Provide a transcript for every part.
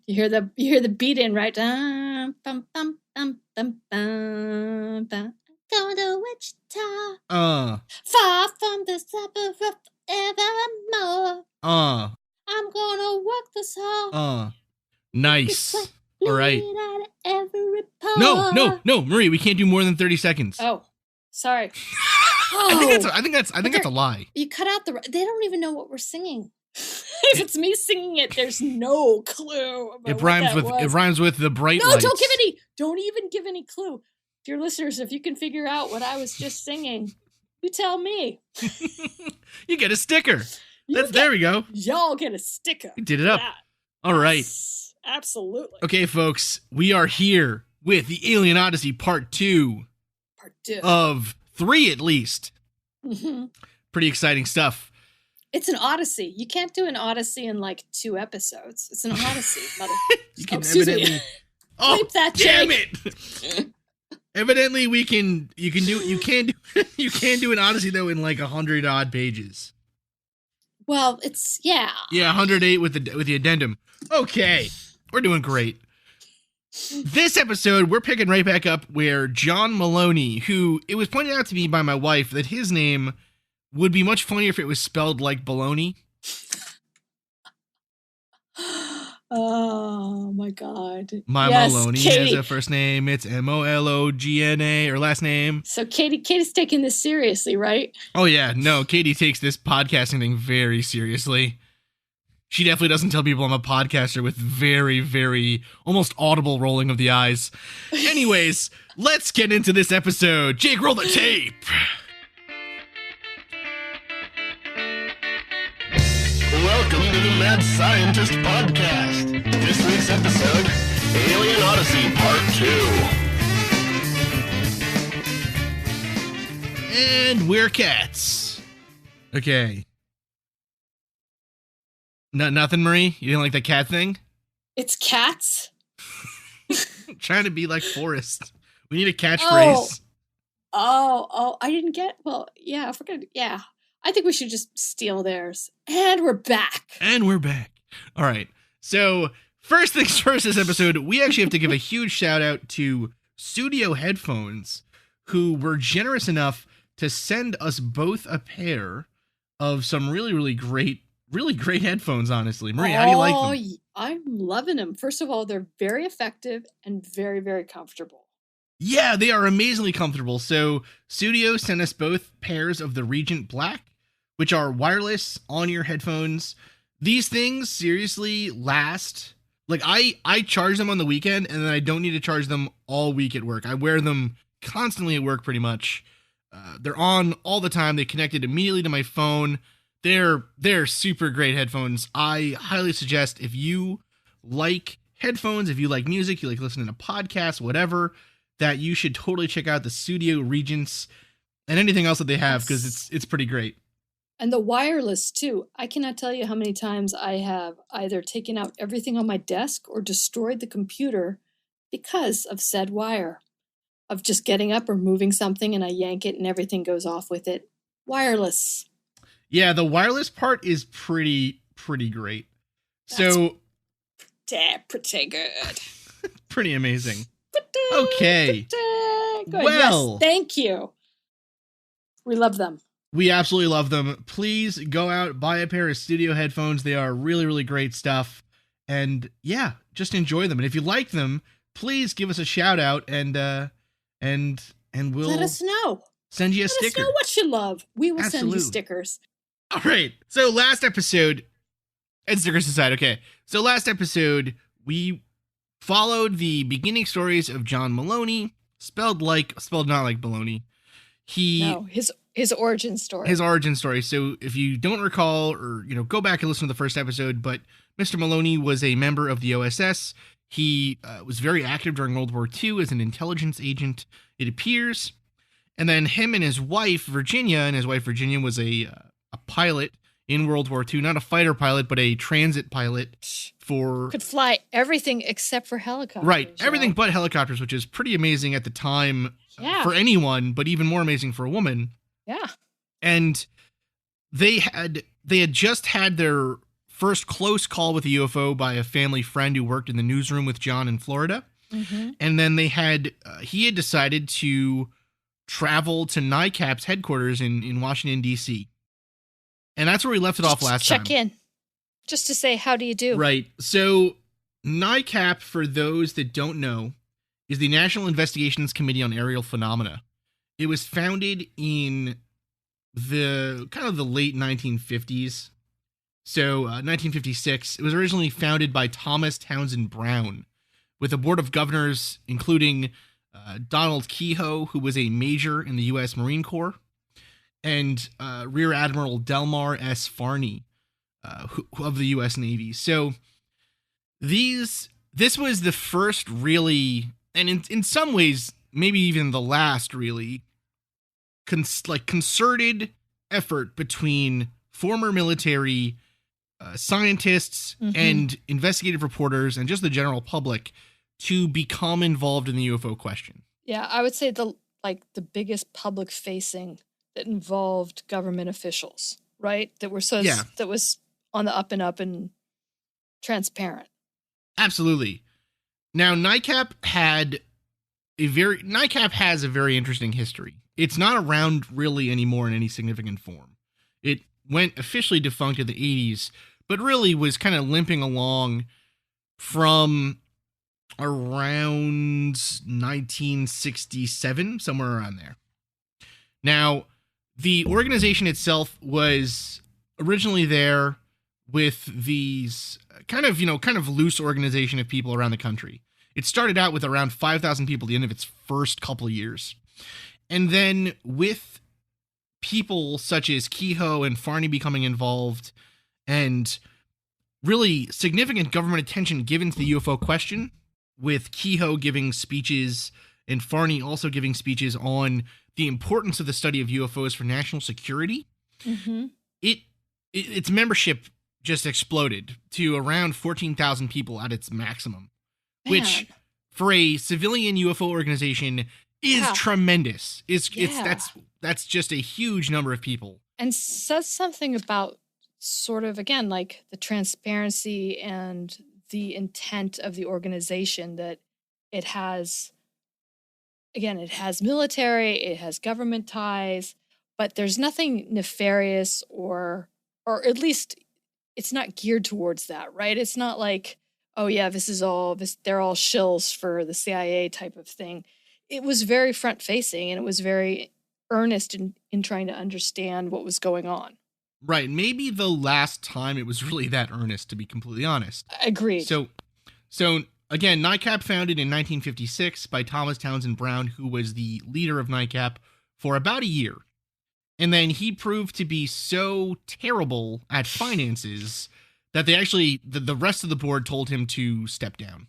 You hear the beat in, right? Bum, bum, bum, bum, bum, bum. Going to Wichita. Far from the suburbs of evermore. I'm gonna work this hard. Nice. All right. No, Marie, we can't do more than 30 seconds. Oh, sorry. I think that's a lie. You cut out they don't even know what we're singing. If it's me singing it, there's no clue about it rhymes with the bright lights. No, don't even give any clue. Dear listeners, if you can figure out what I was just singing, you tell me. You get a sticker. There we go. Y'all get a sticker. You did it up. All right. Yes, absolutely. Okay, folks, we are here with the Alien Odyssey Part 2. Part 2. Of 3 at least. Mm-hmm. Pretty exciting stuff. It's an Odyssey. You can't do an Odyssey in like 2 episodes. It's an Odyssey, mother. You can evidently. Bleep that, damn Jake. it! Evidently, you can do an Odyssey though in like 100 odd pages. Well, it's yeah. Yeah, 108 with the addendum. Okay, we're doing great. This episode, we're picking right back up where John Mel-oh-nee, who it was pointed out to me by my wife that his name would be much funnier if it was spelled like baloney. Oh my God. Mel-oh-nee has a first name. It's Mologna, or last name. So Katie's taking this seriously, right? Oh yeah, no, Katie takes this podcasting thing very seriously. She definitely doesn't tell people I'm a podcaster with very, very almost audible rolling of the eyes. Anyways, let's get into this episode. Jake, roll the tape. Welcome to the Mad Scientist Podcast. This week's episode, Alien Odyssey Part 2. And we're cats. Okay. Nothing, Marie? You didn't like the cat thing? It's cats? Trying to be like Forrest. We need a catchphrase. Oh, I didn't get, well, yeah, yeah. I think we should just steal theirs. And we're back. All right. So, first things first this episode, we actually have to give a huge shout out to Studio Headphones, who were generous enough to send us both a pair of some really, really great headphones, honestly. Marie, how do you like them? I'm loving them. First of all, they're very effective and very, very comfortable. Yeah, they are amazingly comfortable. So Studio sent us both pairs of the Regent Black, which are wireless on-ear headphones. These things seriously last. Like, I charge them on the weekend, and then I don't need to charge them all week at work. I wear them constantly at work, pretty much. They're on all the time. They connected immediately to my phone. They're super great headphones. I highly suggest, if you like headphones, if you like music, you like listening to podcasts, whatever, that you should totally check out the Studio Regents and anything else that they have, because it's pretty great. And the wireless too. I cannot tell you how many times I have either taken out everything on my desk or destroyed the computer because of said wire. Of just getting up or moving something and I yank it and everything goes off with it. Wireless. Yeah, the wireless part is pretty great. That's pretty good. Pretty amazing. Okay. Good. Well, yes, thank you. We love them. We absolutely love them. Please go out, buy a pair of Studio headphones. They are really, really great stuff. And yeah, just enjoy them. And if you like them, please give us a shout out and we'll let us know. Send you a sticker. Let us know what you love. We will Absolutely. send you stickers. All right. So last episode, and stickers aside, okay. So last episode, we followed the beginning stories of John Mel-oh-nee, spelled not like baloney. His origin story. His origin story. So if you don't recall, or go back and listen to the first episode, but Mr. Mel-oh-nee was a member of the OSS. He was very active during World War II as an intelligence agent, it appears. And then him and his wife, Virginia, was a pilot in World War II, not a fighter pilot, but a transit pilot for... Could fly everything except for helicopters. Right, everything but helicopters, which is pretty amazing at the time for anyone, but even more amazing for a woman. Yeah. And they had just had their first close call with a UFO by a family friend who worked in the newsroom with John in Florida. Mm-hmm. And then he had decided to travel to NICAP's headquarters in Washington, D.C. And that's where we left it off last time. Check in. Just to say, how do you do? Right. So NICAP, for those that don't know, is the National Investigations Committee on Aerial Phenomena. It was founded in the late 1950s. So 1956. It was originally founded by Thomas Townsend Brown, with a board of governors including Donald Kehoe, who was a major in the U.S. Marine Corps, and Rear Admiral Delmar S. Farney of the U.S. Navy. So this was the first really, and in some ways, maybe even the last really, concerted effort between former military scientists and investigative reporters and just the general public to become involved in the UFO question. Yeah, I would say the biggest public facing that involved government officials, right? That was on the up and up and transparent. Absolutely. Now, NICAP has a very interesting history. It's not around really anymore in any significant form. It went officially defunct in the 80s, but really was kind of limping along from around 1967, somewhere around there. Now, the organization itself was originally there with these kind of loose organization of people around the country. It started out with around 5,000 people at the end of its first couple of years. And then with people such as Kehoe and Farney becoming involved and really significant government attention given to the UFO question, with Kehoe giving speeches and Farney also giving speeches on the importance of the study of UFOs for national security, its membership just exploded to around 14,000 people at its maximum, which for a civilian UFO organization is tremendous. That's just a huge number of people. And says something about sort of, again, like the transparency and the intent of the organization, that it has military, it has government ties, but there's nothing nefarious or at least it's not geared towards that, right? It's not like, oh yeah, they're all shills for the CIA type of thing. It was very front facing and it was very earnest in trying to understand what was going on. Right. Maybe the last time it was really that earnest, to be completely honest. Agreed. So again, NICAP founded in 1956 by Thomas Townsend Brown, who was the leader of NICAP for about a year. And then he proved to be so terrible at finances that the rest of the board told him to step down.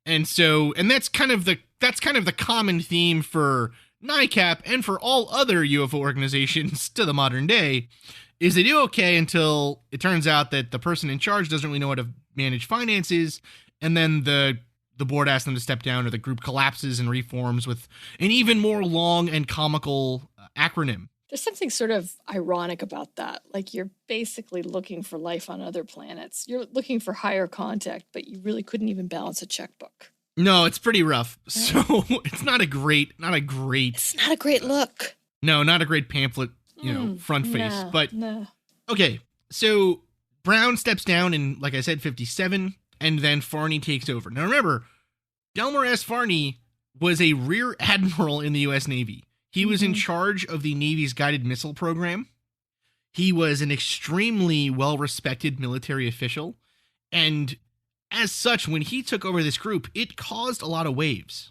And that's kind of the common theme for NICAP and for all other UFO organizations to the modern day, is they do okay until it turns out that the person in charge doesn't really know how to manage finances, and then the board asks them to step down, or the group collapses and reforms with an even more long and comical acronym. There's something sort of ironic about that. Like, you're basically looking for life on other planets. You're looking for higher contact, but you really couldn't even balance a checkbook. No, it's pretty rough. So it's not a great. It's not a great look. No, not a great pamphlet, front face. Okay, so Brown steps down in, like I said, 57, and then Farney takes over. Now remember, Delmar S. Farney was a rear admiral in the U.S. Navy. He was in charge of the Navy's guided missile program. He was an extremely well-respected military official, and as such, when he took over this group, it caused a lot of waves.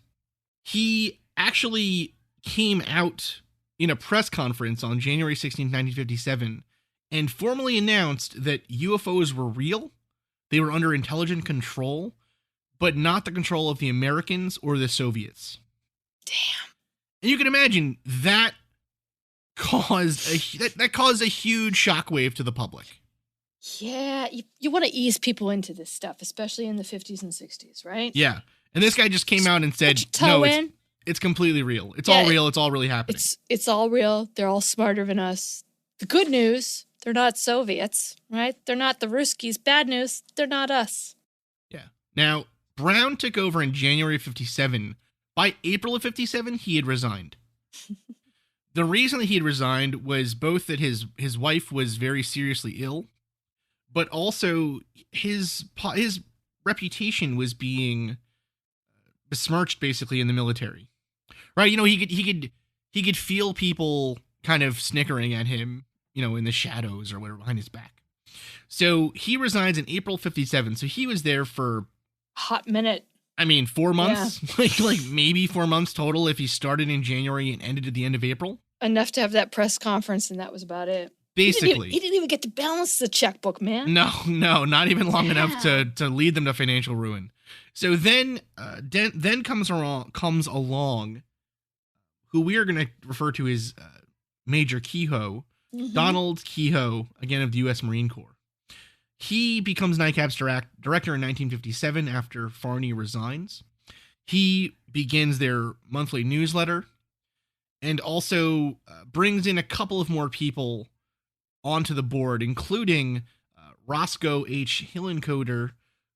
He actually came out in a press conference on January 16, 1957, and formally announced that UFOs were real, they were under intelligent control, but not the control of the Americans or the Soviets. Damn. And you can imagine that caused a huge shockwave to the public. Yeah, you want to ease people into this stuff, especially in the 50s and 60s, right? Yeah. And this guy just came out and said, no, it's completely real. It's all real. It's all really happening. It's all real. They're all smarter than us. The good news, They're not Soviets, right? They're not the Ruskies. Bad news, they're not us. Yeah. Now, Brown took over in January of 57. By April of 57, he had resigned. The reason that he had resigned was both that his wife was very seriously ill, but also his reputation was being besmirched basically in the military. Right? You know, he could feel people kind of snickering at him, you know, in the shadows or whatever behind his back. So he resigns in April 57. So he was there for hot minute. I mean, 4 months, like maybe 4 months total if he started in January and ended at the end of April. Enough to have that press conference, and that was about it. Basically. He didn't even get to balance the checkbook, man. No, not even long enough to lead them to financial ruin. So then comes along who we are going to refer to as Major Kehoe, Donald Kehoe, again of the U.S. Marine Corps. He becomes NICAP's director in 1957 after Farney resigns. He begins their monthly newsletter and also brings in a couple of more people onto the board, including Roscoe H. Hillenkoetter,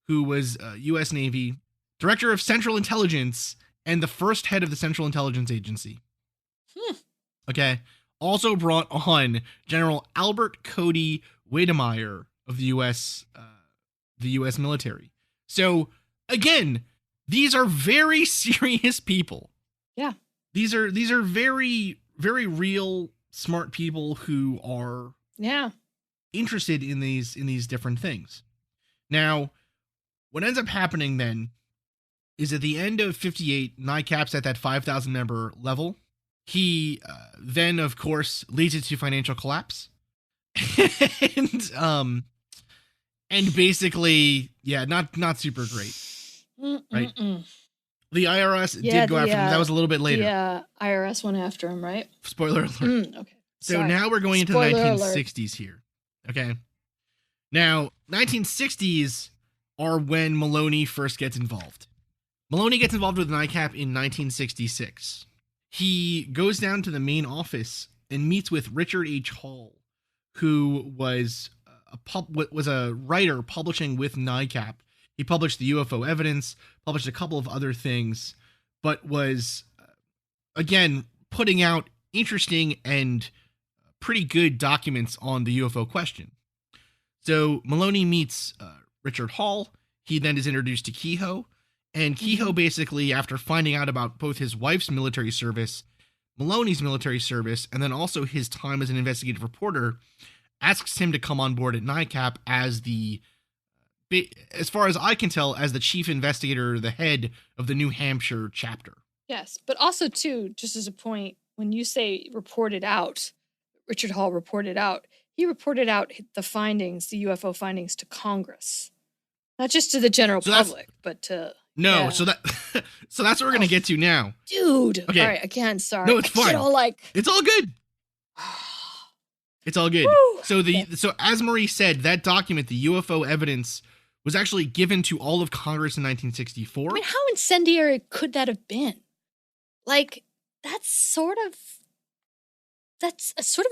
who was U.S. Navy Director of Central Intelligence and the first head of the Central Intelligence Agency. Okay. Also brought on General Albert Cody Wedemeyer of the U.S. military. So again, these are very serious people. Yeah. These are very, very real, smart people who are interested in these different things. Now, what ends up happening then is at the end of 58, NICAP's at that 5,000 member level. He then, of course, leads it to financial collapse. and basically, not super great. Right? The IRS did go after him. That was a little bit later. Yeah, IRS went after him, right? Spoiler alert. Okay. So now we're going into the 1960s here. Okay. Now, 1960s are when Mel-oh-nee first gets involved. Mel-oh-nee gets involved with NICAP in 1966. He goes down to the main office and meets with Richard H. Hall, who was a writer publishing with NICAP. He published the UFO evidence, published a couple of other things, but was, again, putting out interesting and pretty good documents on the UFO question. So Mel-oh-nee meets Richard Hall. He then is introduced to Kehoe. And Kehoe basically, after finding out about both his wife's military service, Mel-oh-nee's military service, and then also his time as an investigative reporter, asks him to come on board at NICAP as as far as I can tell, as the chief investigator, the head of the New Hampshire chapter. Yes, but also, too, just as a point, when you say reported out, Richard Hall reported out, he reported out the findings, the UFO findings, to Congress. Not just to the general public, but to... No, yeah. so that's what we're going to get to now. Dude. Okay. All right, again, sorry. No, it's fine. It's all good. It's all good. Woo! So as Marie said, that document, the UFO evidence, was actually given to all of Congress in 1964. I mean, how incendiary could that have been? Like, that's sort of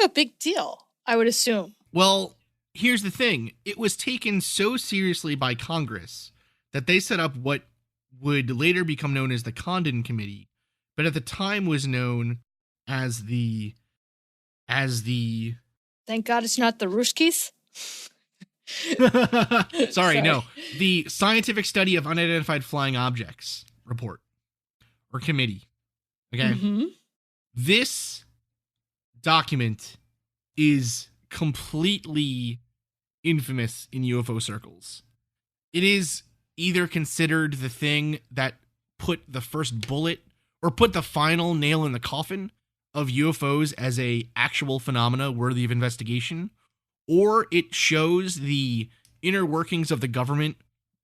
a big deal, I would assume. Well, here's the thing. It was taken so seriously by Congress that they set up what would later become known as the Condon Committee, but at the time was known as the Thank God it's not the Ruskies. Sorry, no. The Scientific Study of Unidentified Flying Objects report or committee. Okay. This document is completely infamous in UFO circles. It is either considered the thing that put the first bullet or put the final nail in the coffin of UFOs as a actual phenomena worthy of investigation, or it shows the inner workings of the government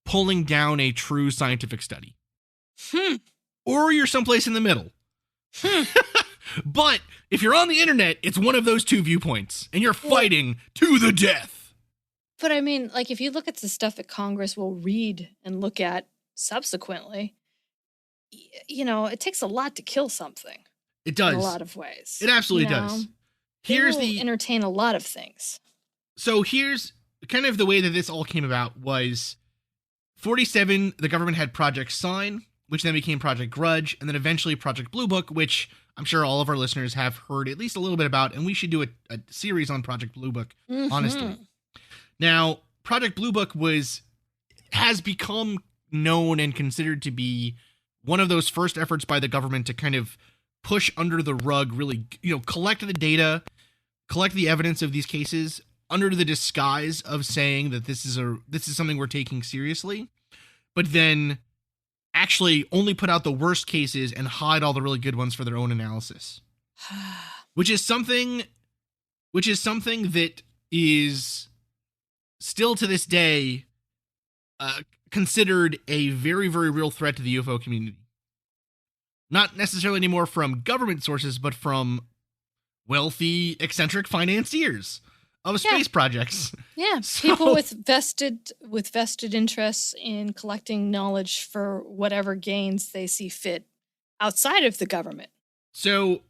pulling down a true scientific study. Or you're someplace in the middle. But if you're on the internet, it's one of those two viewpoints, and you're fighting to the death. But I mean, like, if you look at the stuff that Congress will read and look at subsequently, you know, it takes a lot to kill something. It does. In a lot of ways. It absolutely does. Here's entertain a lot of things. So here's kind of the way that this all came about was 47, the government had Project Sign, which then became Project Grudge, and then eventually Project Blue Book, which I'm sure all of our listeners have heard at least a little bit about, and we should do a series on Project Blue Book, honestly. Now, Project Blue Book has become known and considered to be one of those first efforts by the government to kind of push under the rug, really, collect the data, collect the evidence of these cases under the disguise of saying that this is something we're taking seriously, but then actually only put out the worst cases and hide all the really good ones for their own analysis. which is something that is still to this day considered a very, very real threat to the UFO community. Not necessarily anymore from government sources, but from wealthy, eccentric financiers of space projects. Yeah, people with vested interests in collecting knowledge for whatever gains they see fit outside of the government. So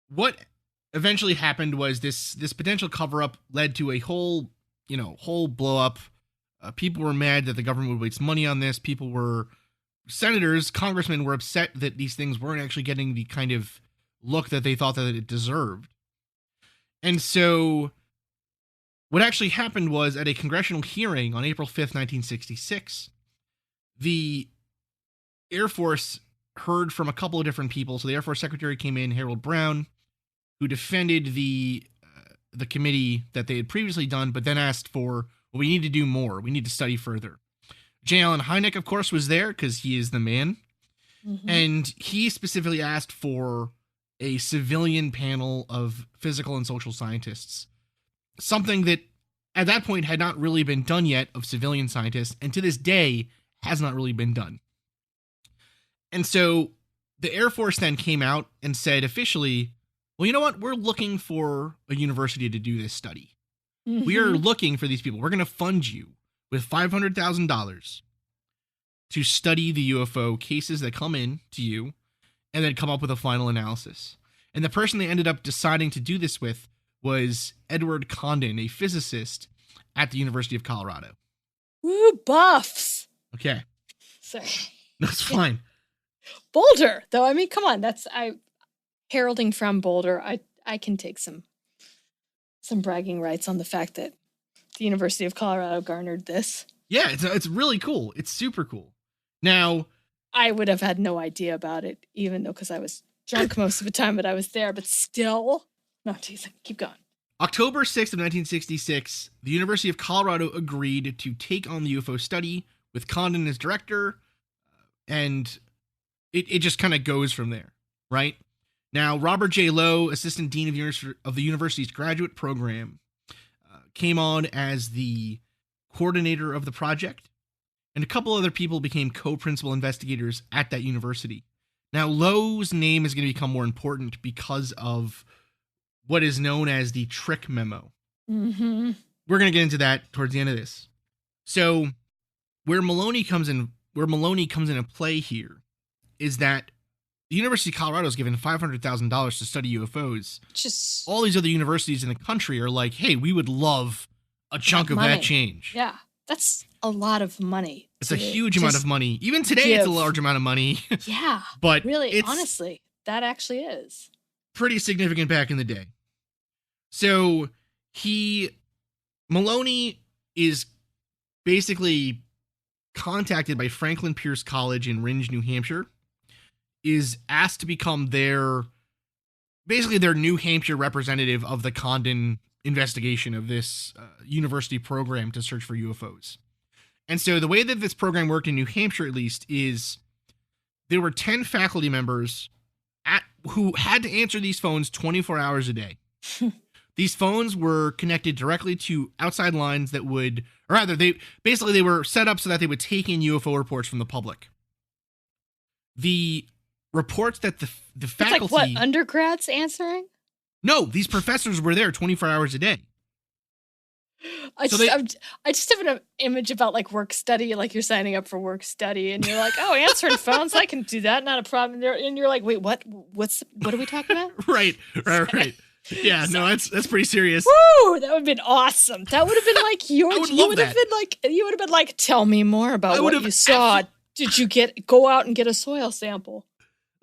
what eventually happened was this potential cover-up led to a whole blow-up. People were mad that the government would waste money on this. Senators, congressmen were upset that these things weren't actually getting the kind of look that they thought that it deserved. And so what actually happened was, at a congressional hearing on April 5th, 1966, the Air Force heard from a couple of different people. So the Air Force Secretary came in, Harold Brown, who defended the committee that they had previously done, but then asked for, well, we need to do more. We need to study further. J. Allen Hynek, of course, was there because he is the man. Mm-hmm. And he specifically asked for a civilian panel of physical and social scientists. Something that at that point had not really been done yet, of civilian scientists, and to this day has not really been done. And so the Air Force then came out and said officially, well, you know what? We're looking for a university to do this study. Mm-hmm. We are looking for these people. We're going to fund you with $500,000 to study the UFO cases that come in to you and then come up with a final analysis. And the person they ended up deciding to do this with was Edward Condon, a physicist at the University of Colorado. Woo, buffs. Okay. Sorry. That's fine. Boulder, though. I mean, come on. Heralding from Boulder. I can take some bragging rights on the fact that the University of Colorado garnered this. Yeah, it's really cool. It's super cool. Now, I would have had no idea about it, even though, because I was drunk most of the time that I was there, but still. No, teasing. Keep going. October 6th of 1966, the University of Colorado agreed to take on the UFO study with Condon as director, and it just kind of goes from there, right? Now, Robert J. Lowe, assistant dean of the university's graduate program, came on as the coordinator of the project, and a couple other people became co-principal investigators at that university. Now, Lowe's name is going to become more important because of what is known as the trick memo. Mm-hmm. We're going to get into that towards the end of this. So, where Mel-oh-nee comes into play here is that the University of Colorado is given $500,000 to study UFOs. Just all these other universities in the country are like, hey, we would love a chunk of that change. Yeah, that's a lot of money. It's a huge amount of money. Even today, it's a large amount of money. Yeah, but really, honestly, that actually is pretty significant back in the day. So Mel-oh-nee is basically contacted by Franklin Pierce College in Rindge, New Hampshire, is asked to become their New Hampshire representative of the Condon investigation of this university program to search for UFOs. And so the way that this program worked in New Hampshire, at least, is there were 10 faculty members who had to answer these phones 24 hours a day. These phones were connected directly to outside lines that would, or rather, they were set up so that they would take in UFO reports from the public. The reports that the faculty... It's like what, undergrads answering? No, these professors were there 24 hours a day. I just have an image about like work study, like you're signing up for work study and you're like, oh, answering phones, I can do that, not a problem. And you're like, wait, what are we talking about? Right. Yeah, no, that's pretty serious. Woo! That would have been awesome. That would have been like your. I would You love would have that. been like. You would have been like, tell me more about I what would you have saw. Did you go out and get a soil sample?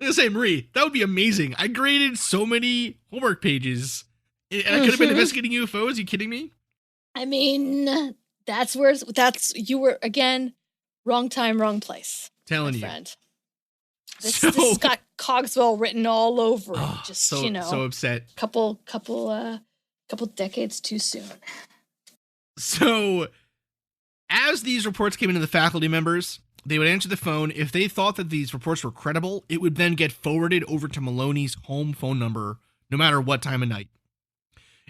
I'm gonna say, Marie, that would be amazing. I graded so many homework pages, and I could have been investigating UFOs. Are you kidding me? I mean, you were again, wrong time, wrong place. Telling my you. Friend. This has got Cogswell written all over it. Just so upset. Couple decades too soon. So, as these reports came into the faculty members, they would answer the phone. If they thought that these reports were credible, it would then get forwarded over to Maloney's home phone number, no matter what time of night.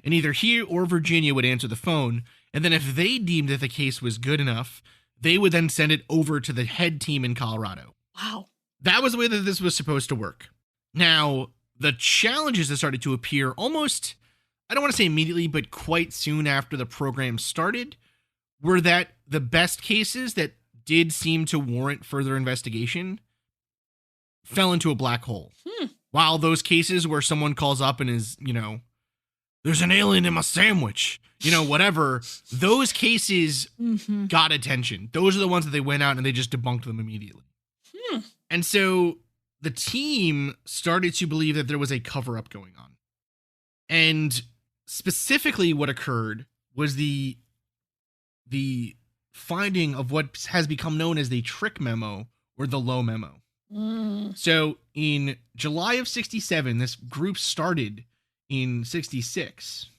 And either he or Virginia would answer the phone, and then if they deemed that the case was good enough, they would then send it over to the head team in Colorado. Wow. That was the way that this was supposed to work. Now, the challenges that started to appear almost, I don't want to say immediately, but quite soon after the program started, were that the best cases that did seem to warrant further investigation fell into a black hole. While those cases where someone calls up and is, there's an alien in my sandwich, whatever, those cases got attention. Those are the ones that they went out and they just debunked them immediately. And so the team started to believe that there was a cover-up going on. And specifically what occurred was the finding of what has become known as the trick memo or the low memo. So in July of 67, this group started in 66.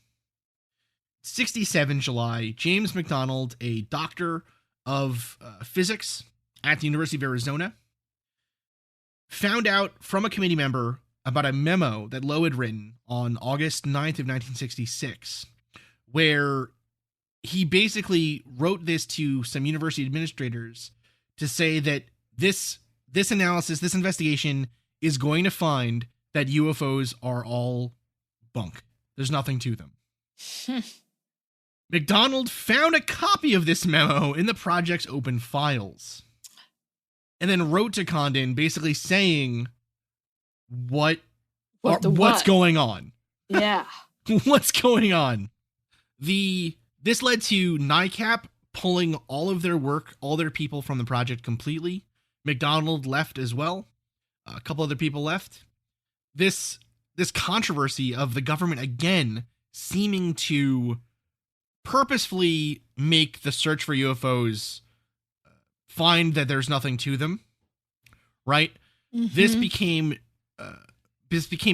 67 July, James McDonald, a doctor of physics at the University of Arizona, found out from a committee member about a memo that Lowe had written on August 9th of 1966, where he basically wrote this to some university administrators to say that this analysis, this investigation is going to find that UFOs are all bunk. There's nothing to them. McDonald found a copy of this memo in the project's open files and then wrote to Condon basically saying what's going on. Yeah. What's going on? This led to NICAP pulling all of their work, all their people from the project completely. McDonald left as well. A couple other people left. This controversy of the government again seeming to purposefully make the search for UFOs find that there's nothing to them, right? This became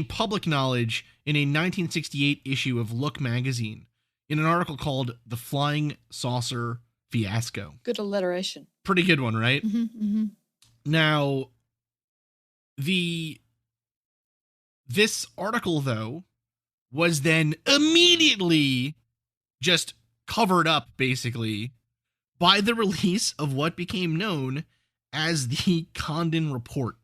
public knowledge in a 1968 issue of Look magazine in an article called "The Flying Saucer Fiasco." Good alliteration. Pretty good one, right? Now, this article, though, was then immediately just covered up, basically, by the release of what became known as the Condon Report.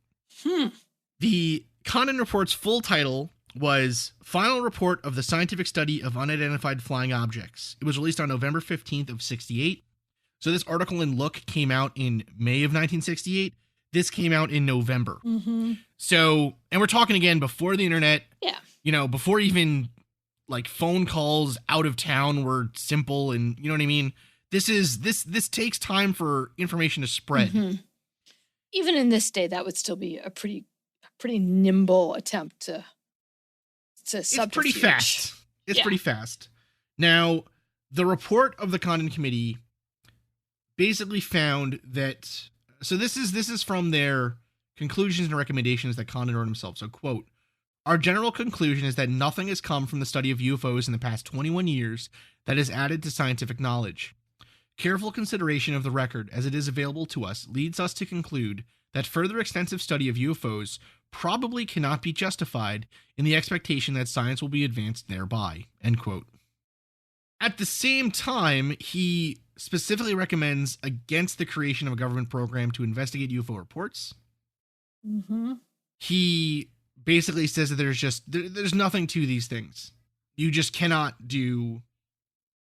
The Condon Report's full title was Final Report of the Scientific Study of Unidentified Flying Objects. It was released on November 15th of 68. So this article in Look came out in May of 1968. This came out in November. So, and we're talking again before the internet. Yeah. Before even like phone calls out of town were simple, and you know what I mean? This takes time for information to spread. Even in this day, that would still be a pretty nimble attempt to subterfuge. It's pretty fast. It's pretty fast. Now, the report of the Condon Committee basically found that, so this is from their conclusions and recommendations that Condon wrote himself. So, quote, "Our general conclusion is that nothing has come from the study of UFOs in the past 21 years that has added to scientific knowledge. Careful consideration of the record as it is available to us leads us to conclude that further extensive study of UFOs probably cannot be justified in the expectation that science will be advanced thereby." End quote. At the same time, he specifically recommends against the creation of a government program to investigate UFO reports. He basically says that there's nothing to these things. You just cannot do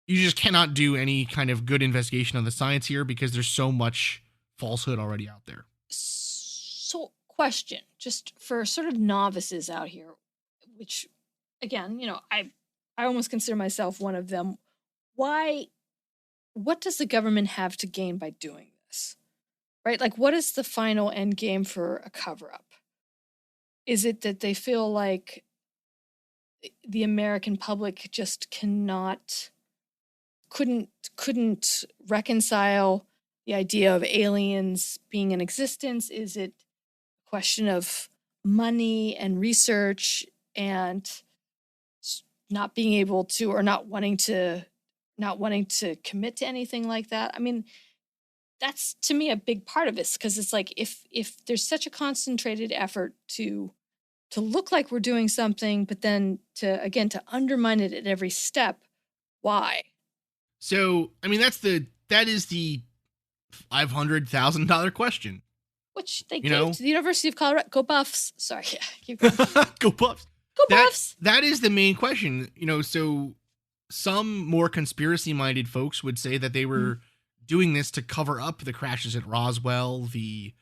any kind of good investigation of the science here because there's so much falsehood already out there. So, question, just for sort of novices out here, which again, I almost consider myself one of them. What does the government have to gain by doing this? Right? Like, what is the final end game for a cover-up? Is it that they feel like the American public just couldn't reconcile the idea of aliens being in existence? Is it a question of money and research and not being able to, or not wanting to commit to anything like that? I mean, that's to me a big part of it, because it's like if there's such a concentrated effort to look like we're doing something, but then to undermine it at every step, why? So, I mean, that is the $500,000 question. Which they gave to the University of Colorado. Go Buffs. Sorry. Yeah, keep going. Go Buffs. Go Buffs. That is the main question. So some more conspiracy-minded folks would say that they were doing this to cover up the crashes at Roswell, the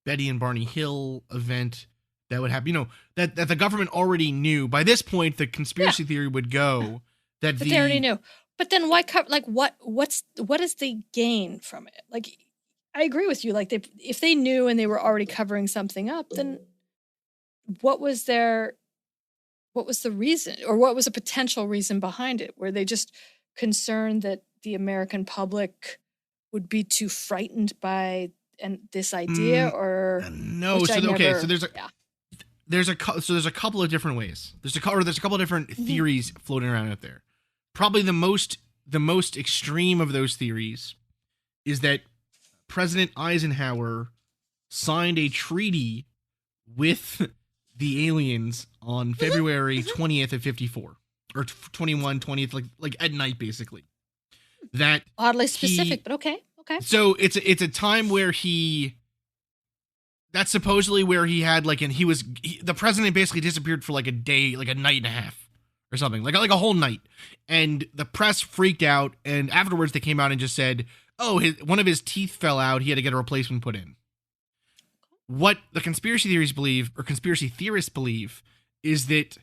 Betty and Barney Hill event that would happen. That the government already knew. By this point, the conspiracy theory would go that they already knew. But then why cover? Like, what is the gain from it? Like, I agree with you. Like, if they knew and they were already covering something up, then what was the reason, or what was a potential reason behind it? Were they just concerned that the American public would be too frightened by this idea, or no? So there's a couple of different ways. There's a couple of different theories floating around out there. Probably the most extreme of those theories is that President Eisenhower signed a treaty with the aliens on February 20th of 54, or 20th, like at night, basically. That oddly specific, but okay. So it's a time where that's supposedly where he had the president basically disappeared for like a day, like a night and a half or something, like a whole night, and the press freaked out, and afterwards they came out and just said, oh, one of his teeth fell out, he had to get a replacement put in. What the conspiracy theorists believe is that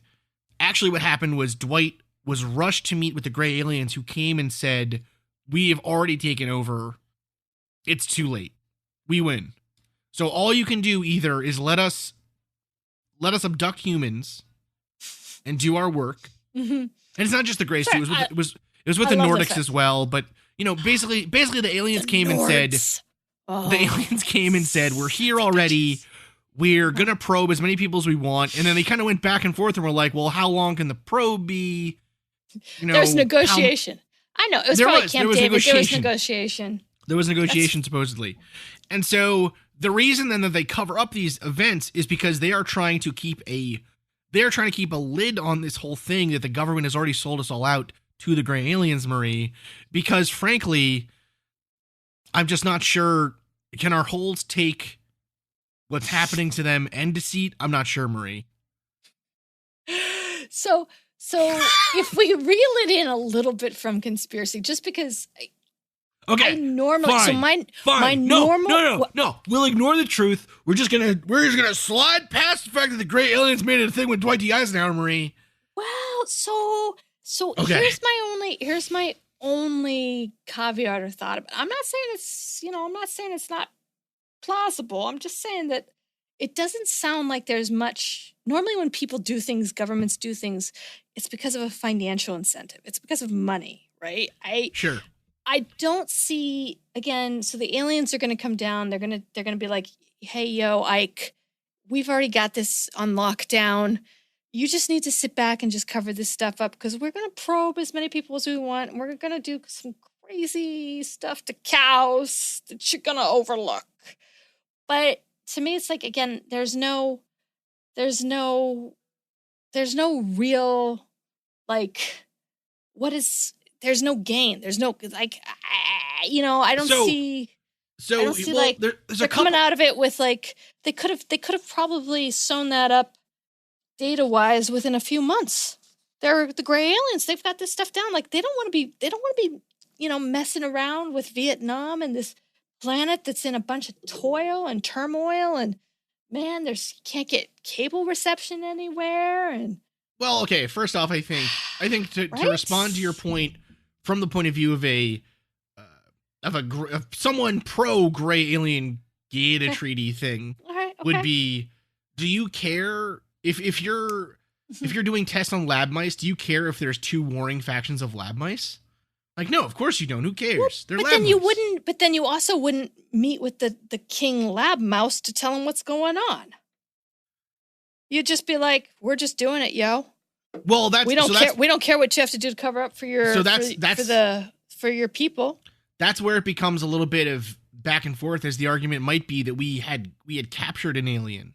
actually what happened was Dwight was rushed to meet with the gray aliens, who came and said, we have already taken over. It's too late. We win. So all you can do either is let us abduct humans and do our work. Mm-hmm. And it's not just the Greys, too. It was with the Nordics as well. But basically the aliens came and said, we're here already. We're gonna probe as many people as we want. And then they kind of went back and forth and were like, well, how long can the probe be? There's negotiation. I know. It was probably Camp David. There was negotiation. There was negotiation, supposedly. And so the reason then that they cover up these events is because they are trying to keep a lid on this whole thing that the government has already sold us all out to the gray aliens, Marie, because frankly, I'm just not sure. Can our holds take what's happening to them and deceit? I'm not sure, Marie. So if we reel it in a little bit from conspiracy, just because okay, No. We'll ignore the truth. We're just gonna slide past the fact that the gray aliens made it a thing with Dwight D. Eisenhower, Marie. Well, so okay. Here's my only caveat or thought. I'm not saying it's not plausible. I'm just saying that it doesn't sound like there's much. Normally when people do things, governments do things, it's because of a financial incentive. It's because of money, right? Sure. I don't see, again, so the aliens are going to come down. They're going to be like, hey, yo, Ike, we've already got this on lockdown. You just need to sit back and just cover this stuff up, because we're going to probe as many people as we want. And we're going to do some crazy stuff to cows that you're going to overlook. But to me, it's like, again, there's no real, like, there's no gain. There's no, like, I don't see. So I don't see, well, like, they're coming out of it with, like, they could have probably sewn that up data-wise within a few months. They're the gray aliens. They've got this stuff down. Like, they don't want to be, messing around with Vietnam and this planet that's in a bunch of toil and turmoil, and man, can't get cable reception anywhere. And Well, okay. First off, I think to Right? respond to your point from the point of view of of someone pro gray alien Gaeta Okay. treaty thing All right. Okay. would be, do you care if you're doing tests on lab mice, do you care if there's two warring factions of lab mice? Like, no, of course you don't. Who cares? They're But lab then you mice. wouldn't. But then you also wouldn't meet with the king lab mouse to tell him what's going on. You'd just be like, "We're just doing it, yo. Well, that's We don't so care. that's, We don't care what you have to do to cover up for your So that's for your people." that's where it becomes a little bit of back and forth, as the argument might be that we had captured an alien.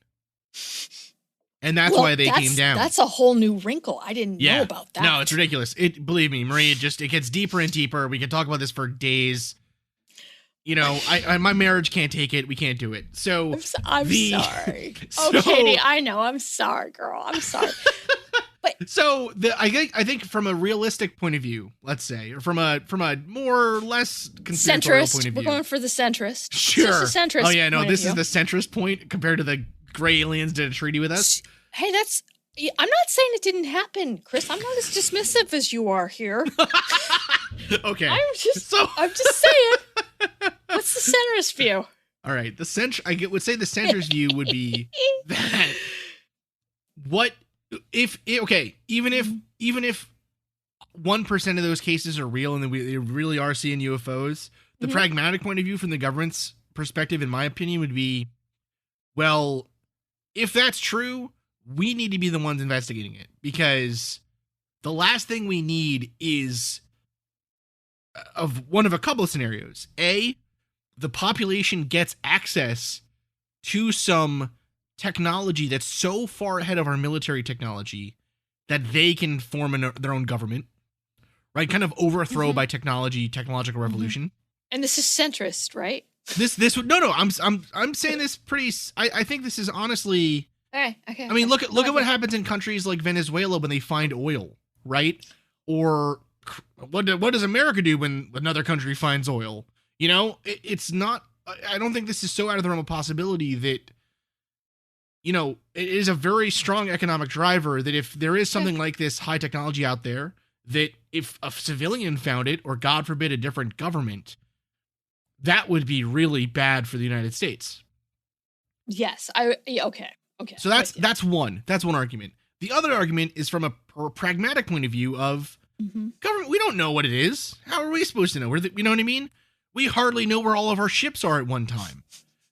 And that's Well, why they came down. That's a whole new wrinkle. I didn't know about that. No, it's ridiculous. Believe me, Marie, it gets deeper and deeper. We could talk about this for days. You know, I my marriage can't take it. We can't do it. So I'm sorry. So- Oh, Katie, I know. I'm sorry, girl. I'm sorry. So I think from a realistic point of view, let's say, or from a more or less conspiratorial Centrist. point of We're view. going for the centrist. Sure. Just a centrist. Oh yeah, no, point this of is the centrist point compared to the gray aliens did a treaty with us. Hey, I'm not saying it didn't happen, Chris. I'm not as dismissive as you are here. Okay. I'm just So saying. What's the centrist view? all right, would say the centrist view would be that what if even if 1% of those cases are real and they really are seeing UFOs, the Mhm. pragmatic point of view from the government's perspective, in my opinion, would be, well, if that's true, we need to be the ones investigating it, because the last thing we need is of one of a couple of scenarios. A, the population gets access to some technology that's so far ahead of our military technology that they can form their own government, right? Kind of overthrow by technological revolution. And this is centrist, right? This would no. I'm saying this pretty. I think this is honestly. Okay. I mean, look at what happens in countries like Venezuela when they find oil, right? Or what does America do when another country finds oil? You know, it's not. I don't think this is so out of the realm of possibility that, you know, it is a very strong economic driver that if there is something like this high technology out there, that if a civilian found it, or God forbid a different government, that would be really bad for the United States. Yes. Okay. So that's one argument. The other argument is from a pragmatic point of view of government. We don't know what it is. How are we supposed to know? You know what I mean? We hardly know where all of our ships are at one time.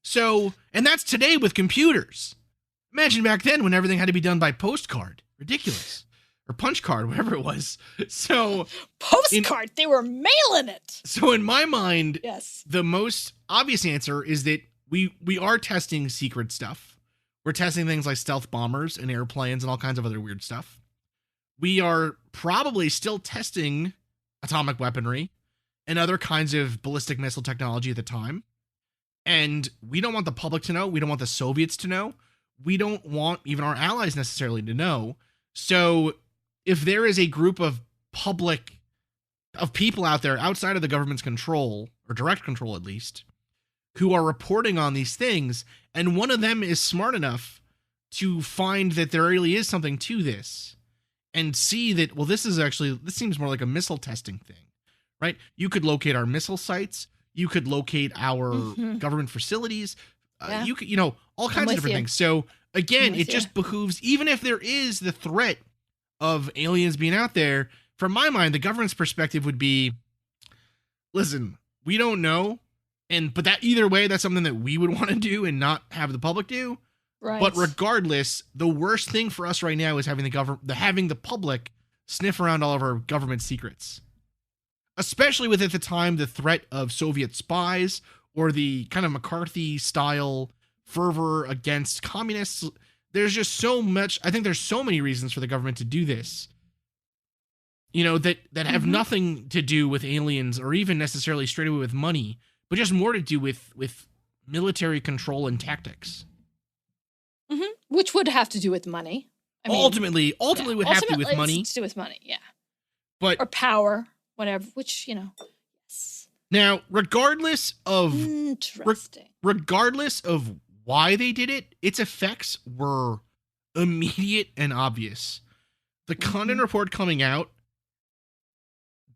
So, and that's today with computers. Imagine back then when everything had to be done by postcard. Ridiculous. Or punch card, whatever it was. So postcard, they were mailing it. So in my mind, yes, the most obvious answer is that we are testing secret stuff. We're testing things like stealth bombers and airplanes and all kinds of other weird stuff. We are probably still testing atomic weaponry and other kinds of ballistic missile technology at the time. And we don't want the public to know. We don't want the Soviets to know. We don't want even our allies necessarily to know. So if there is a group of people out there outside of the government's control, or direct control at least, who are reporting on these things, and one of them is smart enough to find that there really is something to this, and see that, well, this seems more like a missile testing thing, right? You could locate our missile sites. You could locate our government facilities. You could, all kinds of different things. So again, it just behooves, even if there is the threat of aliens being out there, from my mind, the government's perspective would be, listen, we don't know. But that either way, that's something that we would want to do and not have the public do. Right. But regardless, the worst thing for us right now is having the public sniff around all of our government secrets. Especially with, at the time, the threat of Soviet spies or the kind of McCarthy style fervor against communists. There's just so much. I think there's so many reasons for the government to do this, that have nothing to do with aliens or even necessarily straight away with money, but just more to do with military control and tactics. Which would have to do with money. Ultimately would have to do with money. It's to do with money, yeah. Or power, whatever, which, yes. Now, regardless of Interesting. Regardless of why they did it, its effects were immediate and obvious. The Condon report coming out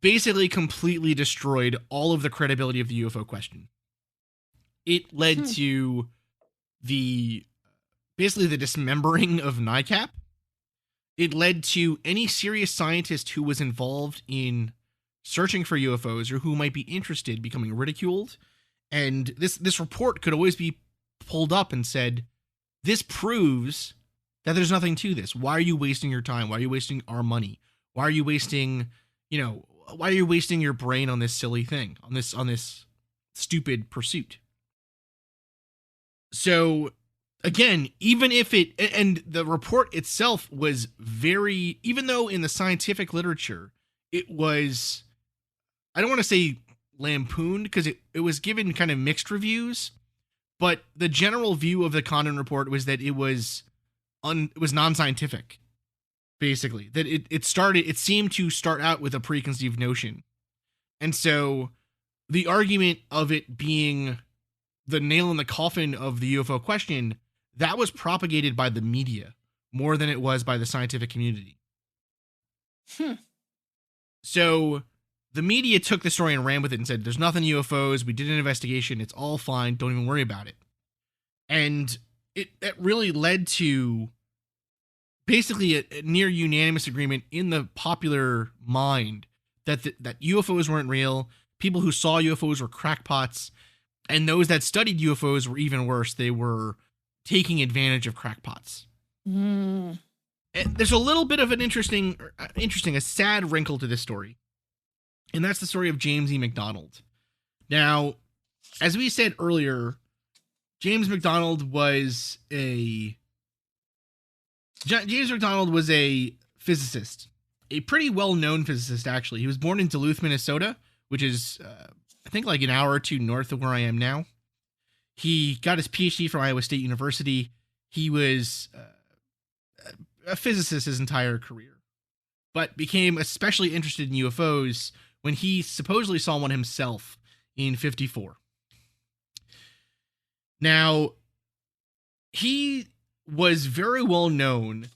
basically completely destroyed all of the credibility of the UFO question. It led to basically the dismembering of NICAP. It led to any serious scientist who was involved in searching for UFOs or who might be interested becoming ridiculed. And this report could always be pulled up and said, this proves that there's nothing to this. Why are you wasting your time? Why are you wasting our money? Why are you wasting, why are you wasting your brain on this silly thing, on this stupid pursuit? So again, even if and the report itself was very, even though in the scientific literature, it was, I don't want to say lampooned because it was given kind of mixed reviews, but the general view of the Condon report was that it was non-scientific, basically. That it seemed to start out with a preconceived notion. And so the argument of it being the nail in the coffin of the UFO question, that was propagated by the media more than it was by the scientific community. So the media took the story and ran with it and said, there's nothing UFOs. We did an investigation. It's all fine. Don't even worry about it. And it really led to basically a near unanimous agreement in the popular mind that UFOs weren't real. People who saw UFOs were crackpots. And those that studied UFOs were even worse. They were taking advantage of crackpots. And there's a little bit of an interesting, a sad wrinkle to this story. And that's the story of James E. McDonald. Now, as we said earlier, James McDonald was a physicist, a pretty well-known physicist, actually. He was born in Duluth, Minnesota, which is, I think, like an hour or two north of where I am now. He got his PhD from Iowa State University. He was a physicist his entire career, but became especially interested in UFOs when he supposedly saw one himself in 1954. Now, he was very well known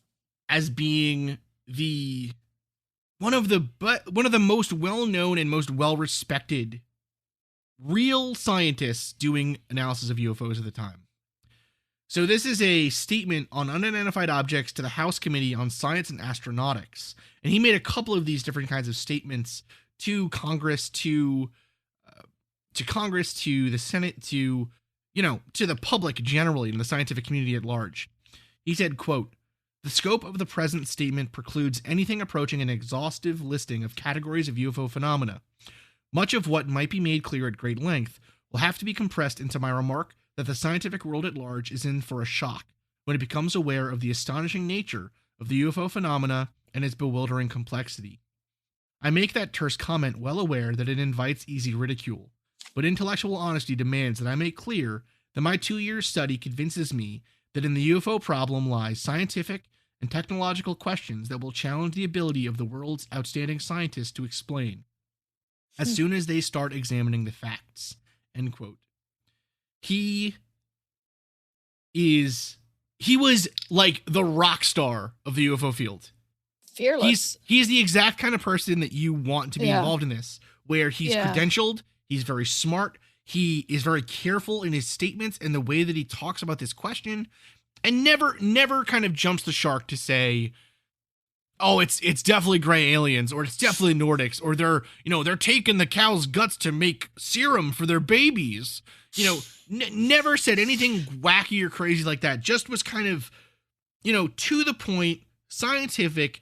as being one of the most well-known and most well-respected real scientists doing analysis of UFOs at the time. So this is a statement on unidentified objects to the House Committee on Science and Astronautics. And he made a couple of these different kinds of statements to Congress, to the Senate, to the public generally and the scientific community at large. He said, quote, "The scope of the present statement precludes anything approaching an exhaustive listing of categories of UFO phenomena. Much of what might be made clear at great length will have to be compressed into my remark that the scientific world at large is in for a shock when it becomes aware of the astonishing nature of the UFO phenomena and its bewildering complexity. I make that terse comment well aware that it invites easy ridicule, but intellectual honesty demands that I make clear that my 2-year study convinces me that in the UFO problem lies scientific and technological questions that will challenge the ability of the world's outstanding scientists to explain, as soon as they start examining the facts." End quote. He was like the rock star of the UFO field. Fearless. He's the exact kind of person that you want to be involved in this, where he's credentialed, he's very smart, he is very careful in his statements and the way that he talks about this question, and never kind of jumps the shark to say, oh, it's definitely gray aliens, or it's definitely Nordics, or they're taking the cow's guts to make serum for their babies. Never said anything wacky or crazy like that. Just was kind of, to the point, scientific,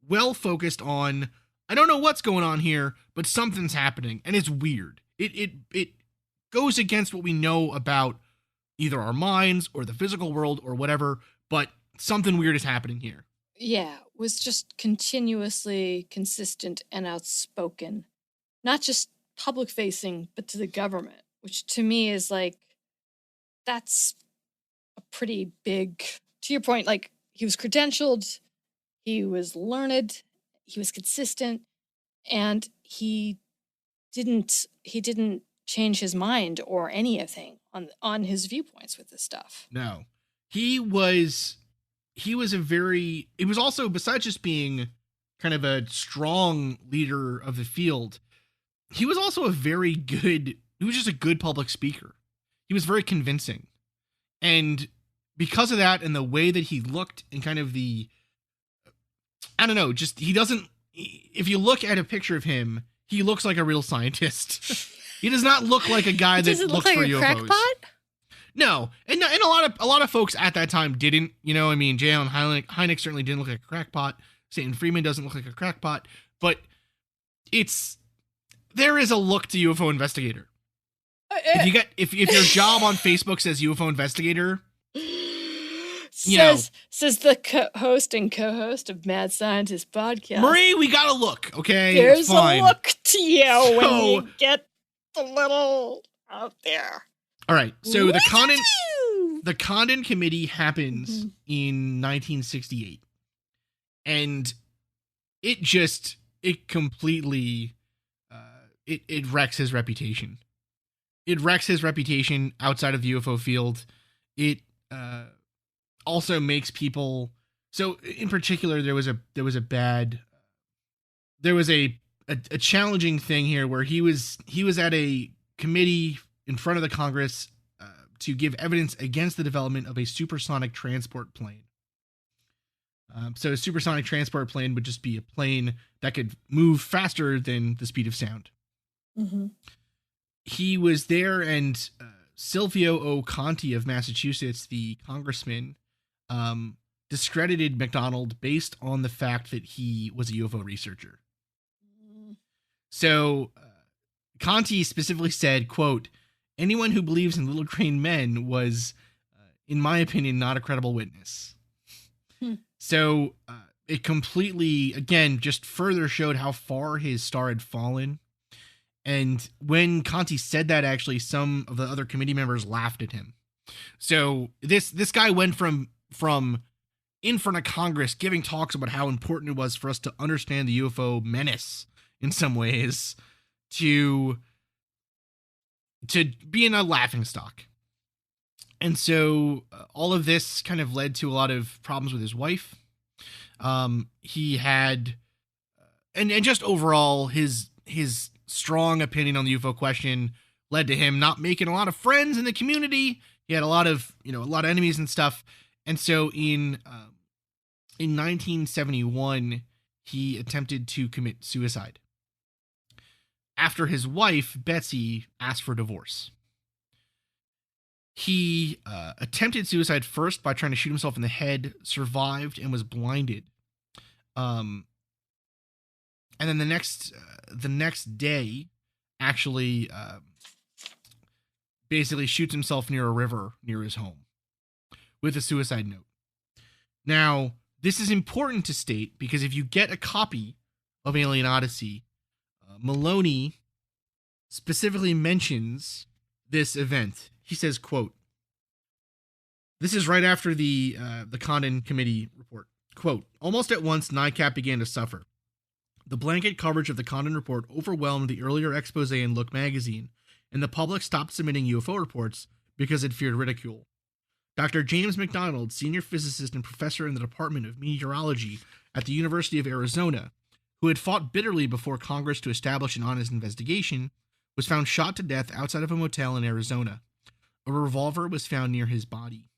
well focused on, I don't know what's going on here, but something's happening, and it's weird. It goes against what we know about either our minds or the physical world or whatever, but something weird is happening here. Yeah, was just continuously consistent and outspoken. Not just public facing, but to the government, which to me is like, that's a pretty big, to your point, like he was credentialed, he was learned, he was consistent, and he didn't change his mind or anything on his viewpoints with this stuff. No. He was also, besides just being kind of a strong leader of the field, he was also he was just a good public speaker. He was very convincing. And because of that and the way that he looked and kind of I don't know, just if you look at a picture of him, he looks like a real scientist. He does not look like a guy that looks like for UFOs. Crackpot? No, and a lot of folks at that time didn't. J. Allen Hynek certainly didn't look like a crackpot. Stanton Friedman doesn't look like a crackpot, but there is a look to UFO investigator. If your job on Facebook says UFO investigator, says the host and co-host of Mad Scientist podcast, Marie, we gotta look. Okay, there's a look to you when you get a little out there. All right, so the Condon Committee happens in 1968, and it completely it wrecks his reputation. It wrecks his reputation outside of the UFO field. It also makes people. So in particular, there was a challenging thing here where he was at a committee in front of the Congress to give evidence against the development of a supersonic transport plane. So a supersonic transport plane would just be a plane that could move faster than the speed of sound. Mm-hmm. He was there, and Silvio O. Conti of Massachusetts, the congressman, discredited McDonald based on the fact that he was a UFO researcher. So Conti specifically said, quote, "Anyone who believes in little green men was, in my opinion, not a credible witness." So it completely, again, just further showed how far his star had fallen. And when Conti said that, actually, some of the other committee members laughed at him. So this guy went from in front of Congress giving talks about how important it was for us to understand the UFO menace in some ways to being a laughingstock. And so all of this kind of led to a lot of problems with his wife. He had, and just overall, his strong opinion on the UFO question led to him not making a lot of friends in the community. He had a lot of enemies and stuff. And so in 1971, he attempted to commit suicide after his wife, Betsy, asked for divorce. He attempted suicide first by trying to shoot himself in the head, survived, and was blinded. And then the next day, actually, basically shoots himself near a river near his home with a suicide note. Now, this is important to state because if you get a copy of Alien Odyssey, Mel-oh-nee specifically mentions this event. He says, quote, this is right after the Condon Committee report. Quote, almost at once, NICAP began to suffer. The blanket coverage of the Condon report overwhelmed the earlier expose in Look magazine, and the public stopped submitting UFO reports because it feared ridicule. Dr. James McDonald, senior physicist and professor in the Department of Meteorology at the University of Arizona, who had fought bitterly before Congress to establish an honest investigation, was found shot to death outside of a motel in Arizona. A revolver was found near his body.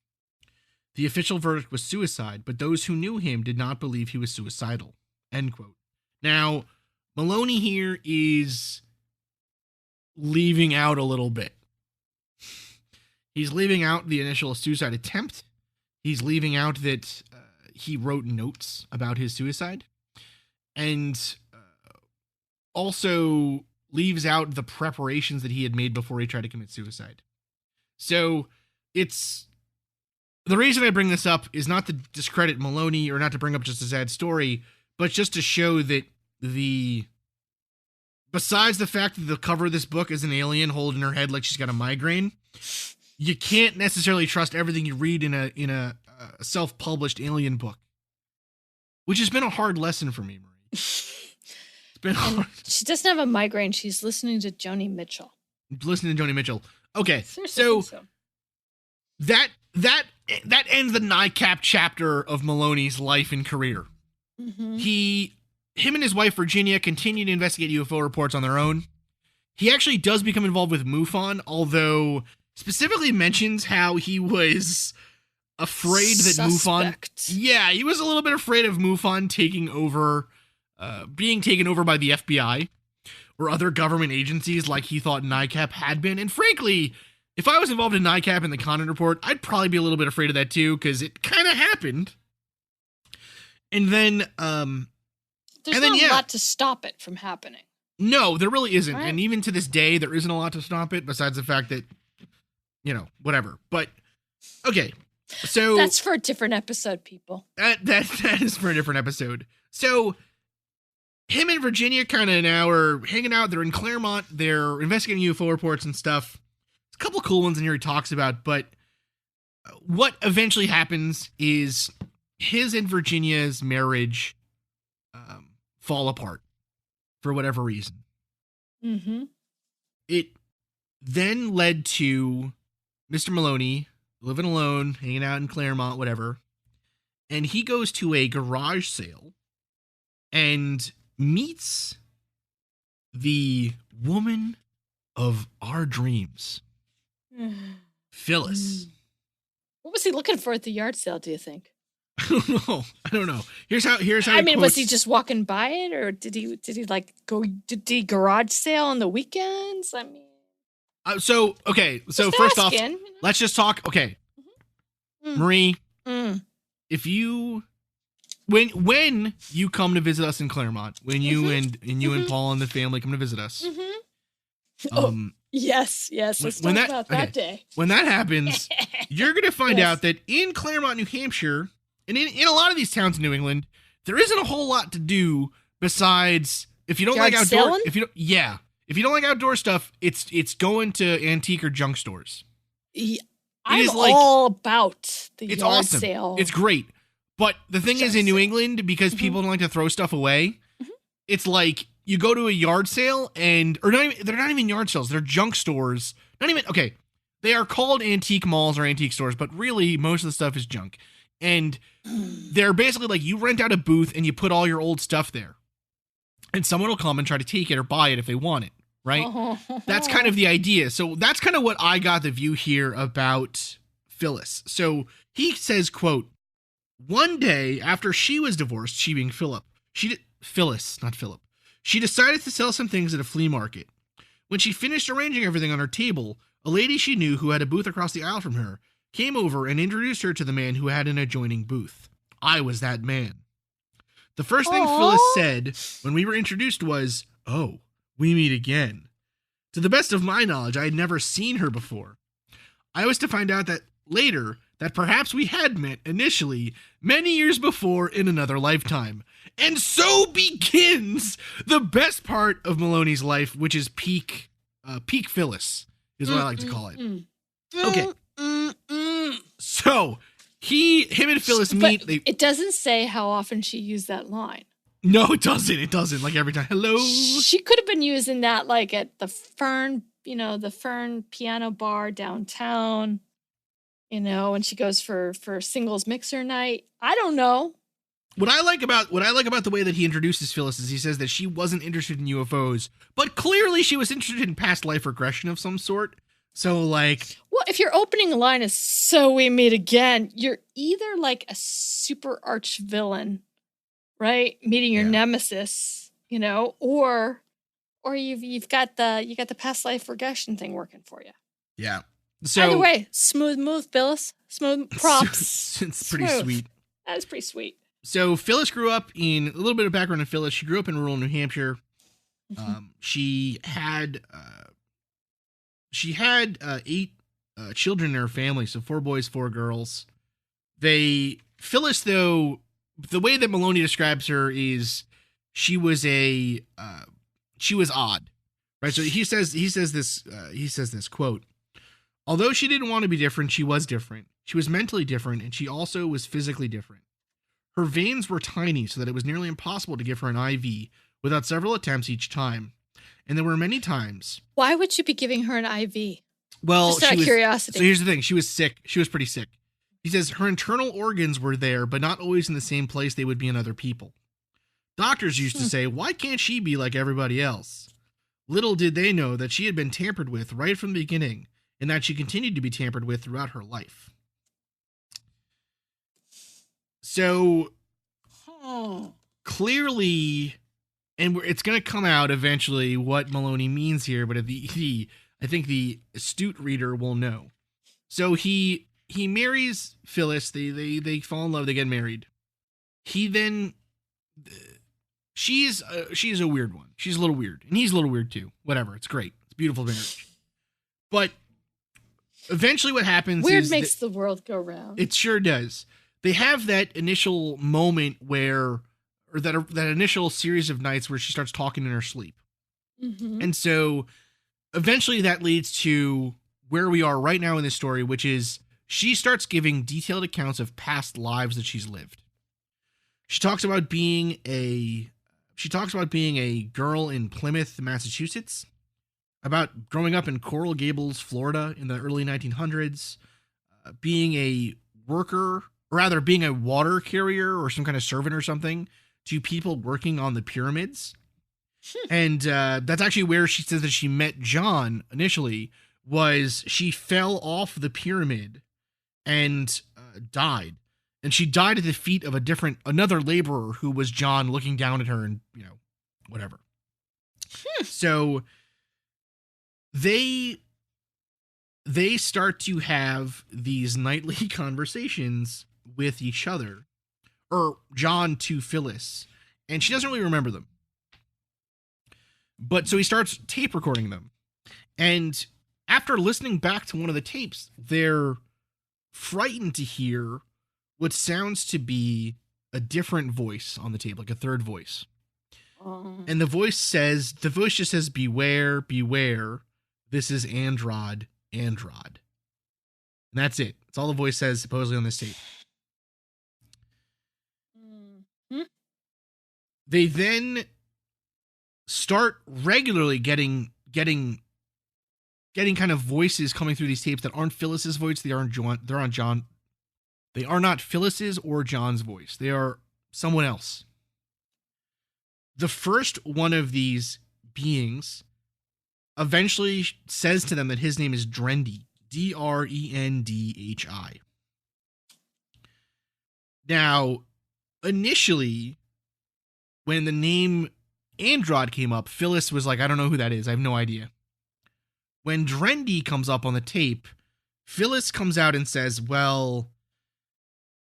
The official verdict was suicide, but those who knew him did not believe he was suicidal. End quote. Now, Mel-oh-nee here is leaving out a little bit. He's leaving out the initial suicide attempt. He's leaving out that he wrote notes about his suicide. And also leaves out the preparations that he had made before he tried to commit suicide. So it's the reason I bring this up is not to discredit Mel-oh-nee or not to bring up just a sad story, but just to show that besides the fact that the cover of this book is an alien holding her head like she's got a migraine, you can't necessarily trust everything you read in a self-published alien book, which has been a hard lesson for me, Marie. It's been hard. She doesn't have a migraine. She's listening to Joni Mitchell. Okay, Seriously, so that ends the NICAP chapter of Mel-oh-nee's life and career. Mm-hmm. him and his wife, Virginia, continue to investigate UFO reports on their own. He actually does become involved with MUFON, although specifically mentions how he was afraid that Suspect. MUFON... he was a little bit afraid of MUFON taking over, being taken over by the FBI or other government agencies like he thought NICAP had been. And frankly, if I was involved in NICAP and the Condon Report, I'd probably be a little bit afraid of that too, because it kind of happened. And then... There's not a lot to stop it from happening. No, there really isn't. Right. And even to this day, there isn't a lot to stop it besides the fact that, whatever. But, okay. So that's for a different episode, people. That is for a different episode. So him and Virginia kind of now are hanging out. They're in Claremont. They're investigating UFO reports and stuff. There's a couple cool ones in here he talks about, but what eventually happens is his and Virginia's marriage fall apart for whatever reason. Mm-hmm. It then led to Mr. Mel-oh-nee living alone, hanging out in Claremont, whatever. And he goes to a garage sale and meets the woman of our dreams, Phyllis. What was he looking for at the yard sale, do you think? I don't know. Here's how I mean, was he just walking by it, or did he did he garage sale on the weekends? I mean, so first off, let's just talk. Okay, Marie, if you when you come to visit us in Claremont, when you and Paul and the family come to visit us, yes, let's talk about that day. When that happens, you're gonna find out that in Claremont, New Hampshire. And in a lot of these towns in New England, there isn't a whole lot to do besides if you don't like outdoor. If you don't like outdoor stuff, it's going to antique or junk stores. I'm all about the yard awesome. Sale. It's great, but the thing is, in New England, because people don't like to throw stuff away, it's like you go to a yard sale they're not even yard sales; they're junk stores. Not even okay. They are called antique malls or antique stores, but really most of the stuff is junk. And they're basically like you rent out a booth and you put all your old stuff there. And someone will come and try to take it or buy it if they want it, right? That's kind of the idea. So that's kind of what I got the view here about Phyllis. So he says, quote, one day after she was divorced, she being Phyllis, not Philip, she decided to sell some things at a flea market. When she finished arranging everything on her table, a lady she knew who had a booth across the aisle from her came over and introduced her to the man who had an adjoining booth. I was that man. The first thing Phyllis said when we were introduced was, "Oh, we meet again." To the best of my knowledge, I had never seen her before. I was to find out that later that perhaps we had met initially many years before in another lifetime. And so begins the best part of Mel-oh-nee's life, which is peak Phyllis, is what I like to call it. Okay. So him and Phyllis meet. It doesn't say how often she used that line. No, it doesn't. It doesn't. Like every time. Hello. She could have been using that like at the Fern piano bar downtown. When she goes for singles mixer night. I don't know. What I like about the way that he introduces Phyllis is he says that she wasn't interested in UFOs, but clearly she was interested in past life regression of some sort. So like, well, if your opening line is "So we meet again," you're either like a super arch villain, right, meeting your nemesis, or you've got the past life regression thing working for you. Yeah. So either way, smooth move, Phyllis. Smooth props. It's pretty sweet. That is pretty sweet. So Phyllis grew up in a little bit of background on Phyllis. She grew up in rural New Hampshire. She had 8 children in her family, so 4 boys, 4 girls. Phyllis, though, the way that Mel-oh-nee describes her is she was odd, right? So he says this quote, although she didn't want to be different, she was different. She was mentally different, and she also was physically different. Her veins were tiny, so that it was nearly impossible to give her an IV without several attempts each time. And there were many times. Why would you be giving her an IV? Well, just out of curiosity. So here's the thing. She was sick. She was pretty sick. He says her internal organs were there, but not always in the same place they would be in other people. Doctors used to say, why can't she be like everybody else? Little did they know that she had been tampered with right from the beginning, and that she continued to be tampered with throughout her life. So, clearly, and it's going to come out eventually what Mel-oh-nee means here, but I think the astute reader will know. So he marries Phyllis. They fall in love. They get married. He then, she's a weird one. She's a little weird, and he's a little weird too. Whatever. It's great. It's a beautiful marriage. But eventually, what happens? Weird makes the world go round. It sure does. They have that initial moment where, or that initial series of nights where she starts talking in her sleep. Mm-hmm. And so eventually that leads to where we are right now in this story, which is she starts giving detailed accounts of past lives that she's lived. She talks about being a girl in Plymouth, Massachusetts, about growing up in Coral Gables, Florida in the early 1900s, being a worker, or rather being a water carrier or some kind of servant or something to people working on the pyramids. And that's actually where she says that she met John initially, was she fell off the pyramid and died. And she died at the feet of another laborer who was John, looking down at her and, whatever. So they start to have these nightly conversations with each other, or John to Phyllis, and she doesn't really remember them. But so he starts tape recording them. And after listening back to one of the tapes, they're frightened to hear what sounds to be a different voice on the tape, like a third voice. And the voice just says, beware, beware. This is Androd. And that's it. That's all the voice says supposedly on this tape. Mm-hmm. They then start regularly getting kind of voices coming through these tapes that aren't Phyllis's voice. They are not Phyllis's or John's voice. They are someone else. The first one of these beings eventually says to them that his name is Drendy, Drendhi. Now, initially, when the name Androd came up, Phyllis was like, I don't know who that is. I have no idea. When Drendy comes up on the tape, Phyllis comes out and says, well,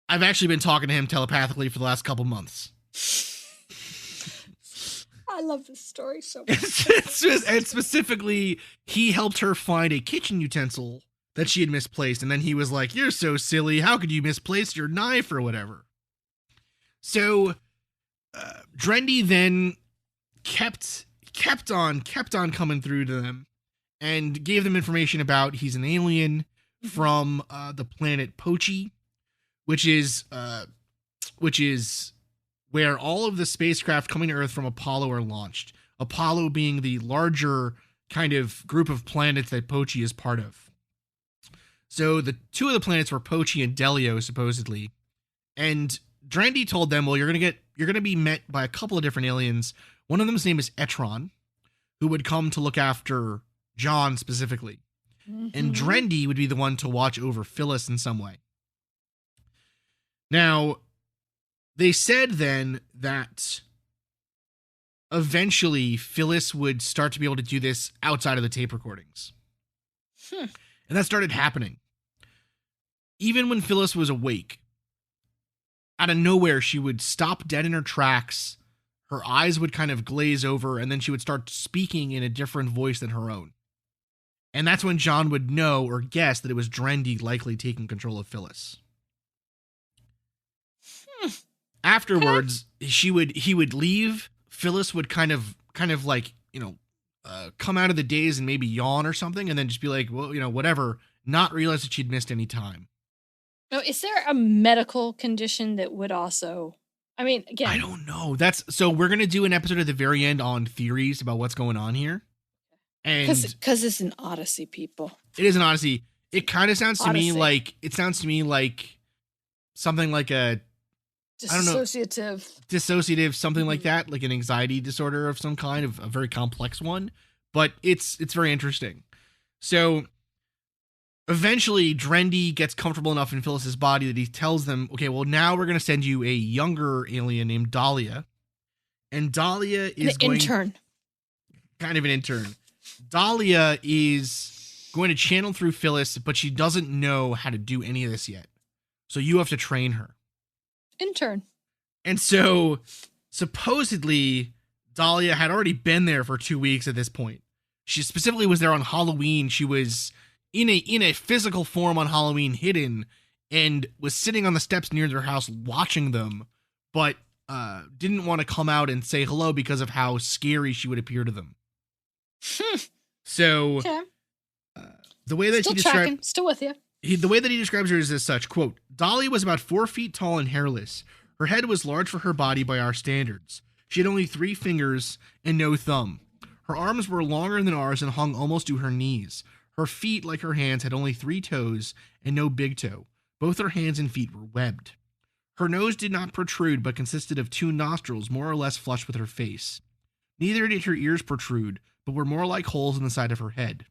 I've actually been talking to him telepathically for the last couple months. I love this story so much. And specifically, he helped her find a kitchen utensil that she had misplaced. And then he was like, you're so silly. How could you misplace your knife or whatever? So Drendy then kept on coming through to them and gave them information about he's an alien from the planet Pochi, which is where all of the spacecraft coming to Earth from Apollo are launched. Apollo being the larger kind of group of planets that Pochi is part of. So the two of the planets were Pochi and Delio, supposedly. And Drendy told them, well, you're gonna be met by a couple of different aliens. One of them's name is Etron, who would come to look after John specifically. Mm-hmm. And Drendy would be the one to watch over Phyllis in some way. Now, they said then that eventually Phyllis would start to be able to do this outside of the tape recordings. And that started happening. Even when Phyllis was awake, out of nowhere, she would stop dead in her tracks. Her eyes would kind of glaze over, and then she would start speaking in a different voice than her own. And that's when John would know or guess that it was Drendy likely taking control of Phyllis. Afterwards, he would leave. Phyllis would kind of like, come out of the daze and maybe yawn or something, and then just be like, well, whatever, not realize that she'd missed any time. Oh, is there a medical condition that would also, again, I don't know. So we're going to do an episode at the very end on theories about what's going on here. And because it's an Odyssey, people. It is an Odyssey. It kind of sounds to me like something like a I don't know, Dissociative, something like that, like an anxiety disorder of some kind, of a very complex one. But it's very interesting. So eventually, Drendy gets comfortable enough in Phyllis's body that he tells them, okay, well, now we're going to send you a younger alien named Dahlia. And Dahlia is intern. Kind of an intern. Dahlia is going to channel through Phyllis, but she doesn't know how to do any of this yet. So you have to train her. Intern. And so supposedly Dahlia had already been there for 2 weeks at this point. She specifically was there on Halloween. She was in a physical form on Halloween, hidden, and was sitting on the steps near their house watching them, but didn't want to come out and say hello because of how scary she would appear to them. So okay. The way that still with you. The way that he describes her is as such, quote, Dahlia was about 4 feet tall and hairless. Her head was large for her body by our standards. She had only 3 fingers and no thumb. Her arms were longer than ours and hung almost to her knees. Her feet, like her hands, had only 3 toes and no big toe. Both her hands and feet were webbed. Her nose did not protrude, but consisted of 2 nostrils more or less flush with her face. Neither did her ears protrude, but were more like holes in the side of her head.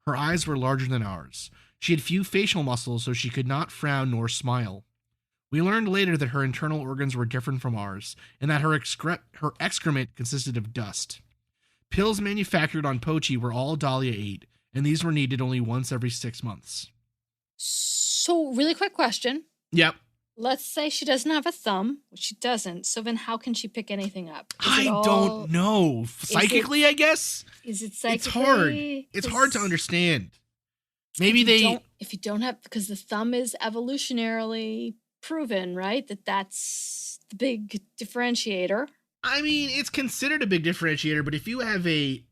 Her eyes were larger than ours. She had few facial muscles, so she could not frown nor smile. We learned later that her internal organs were different from ours, and that her excrement consisted of dust. Pills manufactured on Pochi were all Dahlia ate, and these were needed only once every 6 months. So, really quick question. Yep. Let's say she doesn't have a thumb, which she doesn't, so then how can she pick anything up? I don't know. Psychically, I guess? Is it psychically? It's hard. It's hard to understand. Maybe if you don't have, because the thumb is evolutionarily proven, right? That's the big differentiator. I mean, it's considered a big differentiator, but if you have the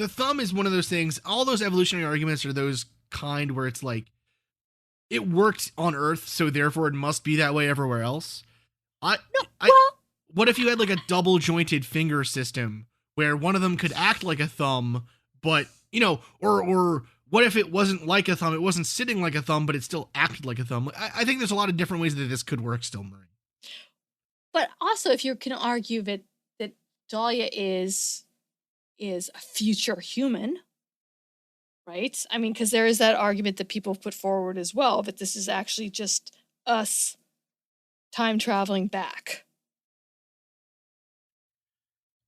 thumb is one of those things. All those evolutionary arguments are those kind where it's like, it worked on Earth, so therefore it must be that way everywhere else. What if you had like a double jointed finger system where one of them could act like a thumb, but, or what if it wasn't like a thumb? It wasn't sitting like a thumb, but it still acted like a thumb. I think there's a lot of different ways that this could work still, Murray. But also, if you can argue that Dahlia is a future human, right? I mean, because there is that argument that people put forward as well, that this is actually just us time traveling back.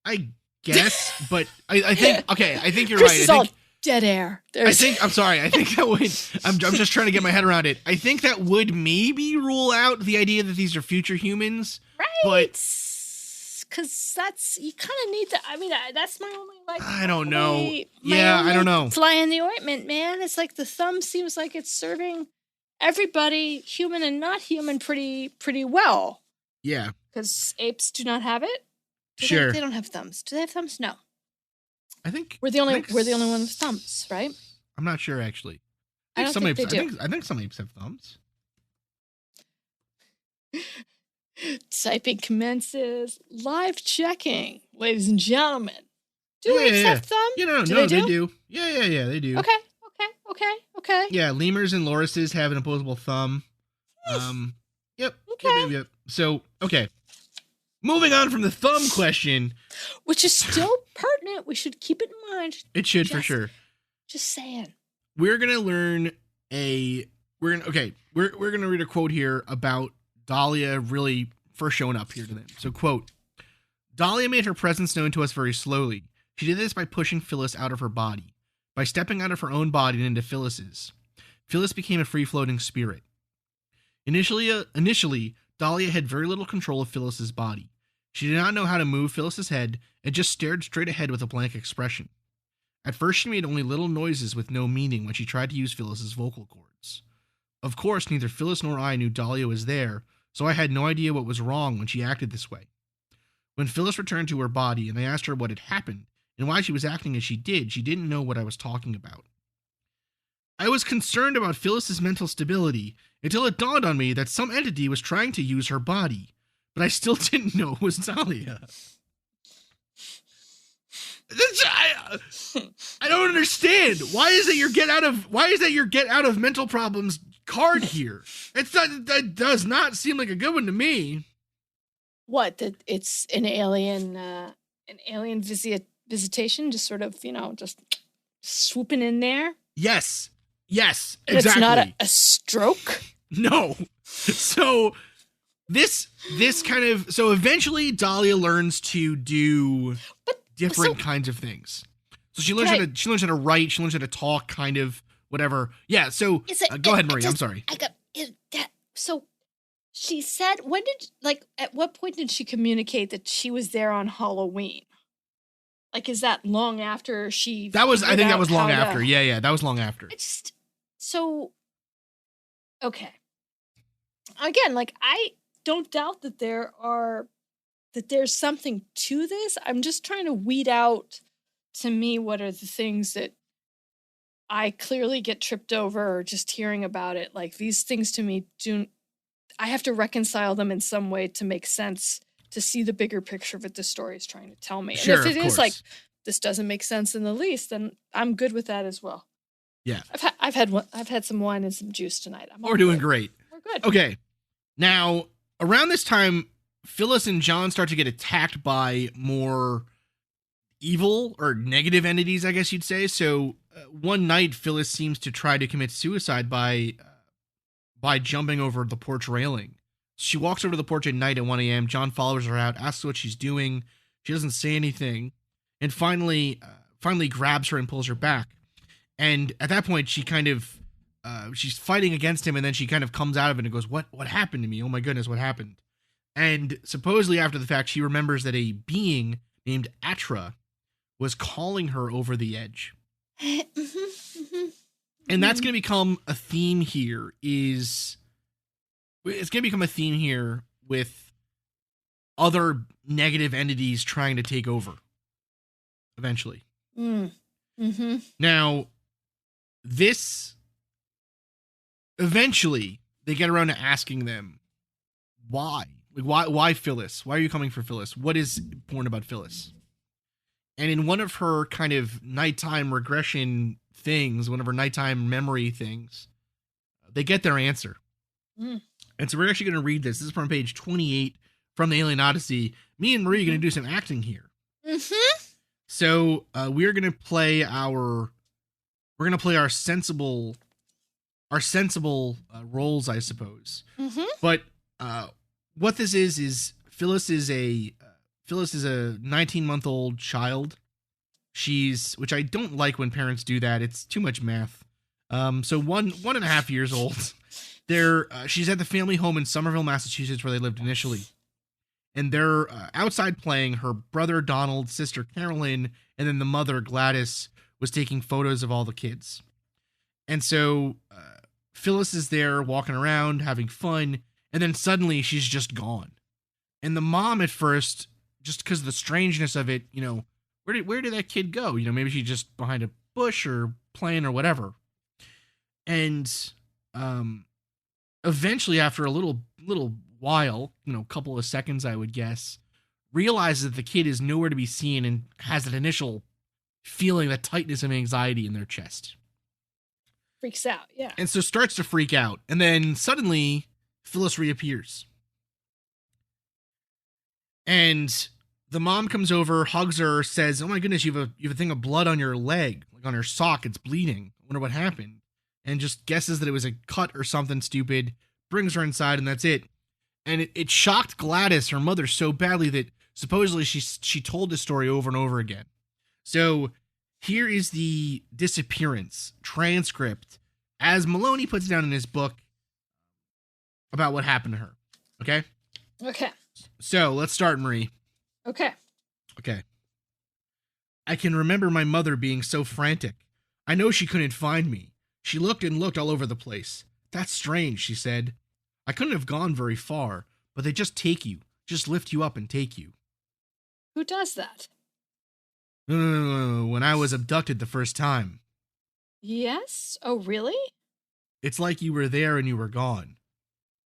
I guess, but I think you're Chris right. Is all dead air. I think that would, I'm just trying to get my head around it. I think that would maybe rule out the idea that these are future humans. Right. But because you kind of need to, I mean, that's my only, I don't know. I don't know. Fly in the ointment, man. It's like the thumb seems like it's serving everybody, human and not human, pretty well. Yeah. Because apes do not have it. Sure. They don't have thumbs. Do they have thumbs? No. I think we're the only one with thumbs, right? I'm not sure actually. I don't think they do. I think some apes have thumbs. Typing commences. Live checking, ladies and gentlemen. Do apes have thumbs? They do. Yeah, they do. Okay. Yeah, lemurs and lorises have an opposable thumb. Yep. Okay. Yep. So, okay. Moving on from the thumb question, which is still pertinent. We should keep it in mind. It should, for sure. Just saying. We're gonna learn we're gonna read a quote here about Dahlia really first showing up here to them. So, quote, Dahlia made her presence known to us very slowly. She did this by pushing Phyllis out of her body, by stepping out of her own body and into Phyllis's. Phyllis became a free-floating spirit. Initially, Dahlia had very little control of Phyllis's body. She did not know how to move Phyllis's head and just stared straight ahead with a blank expression. At first, she made only little noises with no meaning when she tried to use Phyllis's vocal cords. Of course, neither Phyllis nor I knew Dahlia was there, so I had no idea what was wrong when she acted this way. When Phyllis returned to her body and I asked her what had happened and why she was acting as she didn't know what I was talking about. I was concerned about Phyllis's mental stability until it dawned on me that some entity was trying to use her body, but I still didn't know it was Dahlia. I don't understand. Why is that your get out of mental problems card here. That does not seem like a good one to me. What? That it's an alien visitation, just sort of, just swooping in there. Yes, exactly. It's not a stroke. No. So this kind of, so eventually Dahlia learns to do different kinds of things. So she learns how to write. She learns how to talk, kind of whatever. Yeah. So go ahead, Marie. I'm sorry. So she said, at what point did she communicate that she was there on Halloween? Like, is that long after she? I think that was long after. Yeah, that was long after. Okay. Again, like, I don't doubt that there's something to this. I'm just trying to weed out, to me, what are the things that I clearly get tripped over or just hearing about it. Like, these things to me I have to reconcile them in some way to make sense, to see the bigger picture of what the story is trying to tell me. Sure, and if it is like, this doesn't make sense in the least, then I'm good with that as well. Yeah. I've had some wine and some juice tonight. We're doing great. We're good. Okay. Now, around this time, Phyllis and John start to get attacked by more evil or negative entities, I guess you'd say. So one night, Phyllis seems to try to commit suicide by jumping over the porch railing. She walks over to the porch at night at 1 a.m. John follows her out, asks what she's doing. She doesn't say anything, and finally grabs her and pulls her back. And at that point, she kind of she's fighting against him, and then she kind of comes out of it and goes, "What happened to me? Oh my goodness, what happened?" And supposedly after the fact, she remembers that a being named Atra was calling her over the edge. And that's going to become a theme here. It's going to become a theme here with other negative entities trying to take over eventually. Now, eventually they get around to asking them why. Like, why Phyllis? Why are you coming for Phyllis? What is important about Phyllis? And in one of her kind of nighttime regression things, one of her nighttime memory things, they get their answer. And so we're actually going to read this. This is from page 28 from the Alien Odyssey. Me and Marie are going to do some acting here. So we're going to play our sensible roles, I suppose. But what this is Phyllis is a 19-month-old child. Which I don't like when parents do that. It's too much math. So 1.5 years old. She's at the family home in Somerville, Massachusetts, where they lived initially. And they're outside playing. Her brother Donald, sister Carolyn, and then the mother Gladys was taking photos of all the kids. And so Phyllis is there walking around, having fun, and then suddenly she's just gone. And the mom at first, just because of the strangeness of it, where did that kid go? Maybe she's just behind a bush or playing or whatever. And eventually, after a little while, a couple of seconds, I would guess, realizes that the kid is nowhere to be seen and has that initial feeling, that tightness and anxiety in their chest. Freaks out, yeah. And so starts to freak out. And then suddenly, Phyllis reappears. And the mom comes over, hugs her, says, "Oh my goodness, you have a thing of blood on your leg, like on her sock. It's bleeding. I wonder what happened." And just guesses that it was a cut or something stupid, brings her inside, and that's it. And it shocked Gladys, her mother, so badly that supposedly she told this story over and over again. So here is the disappearance transcript as Mel-oh-nee puts it down in his book about what happened to her. Okay? Okay. So let's start, Marie. Okay. I can remember my mother being so frantic. I know she couldn't find me. She looked and looked all over the place. "That's strange," she said. "I couldn't have gone very far, but they just take you, just lift you up and take you." Who does that? No, when I was abducted the first time. Yes? Oh, really? It's like you were there and you were gone.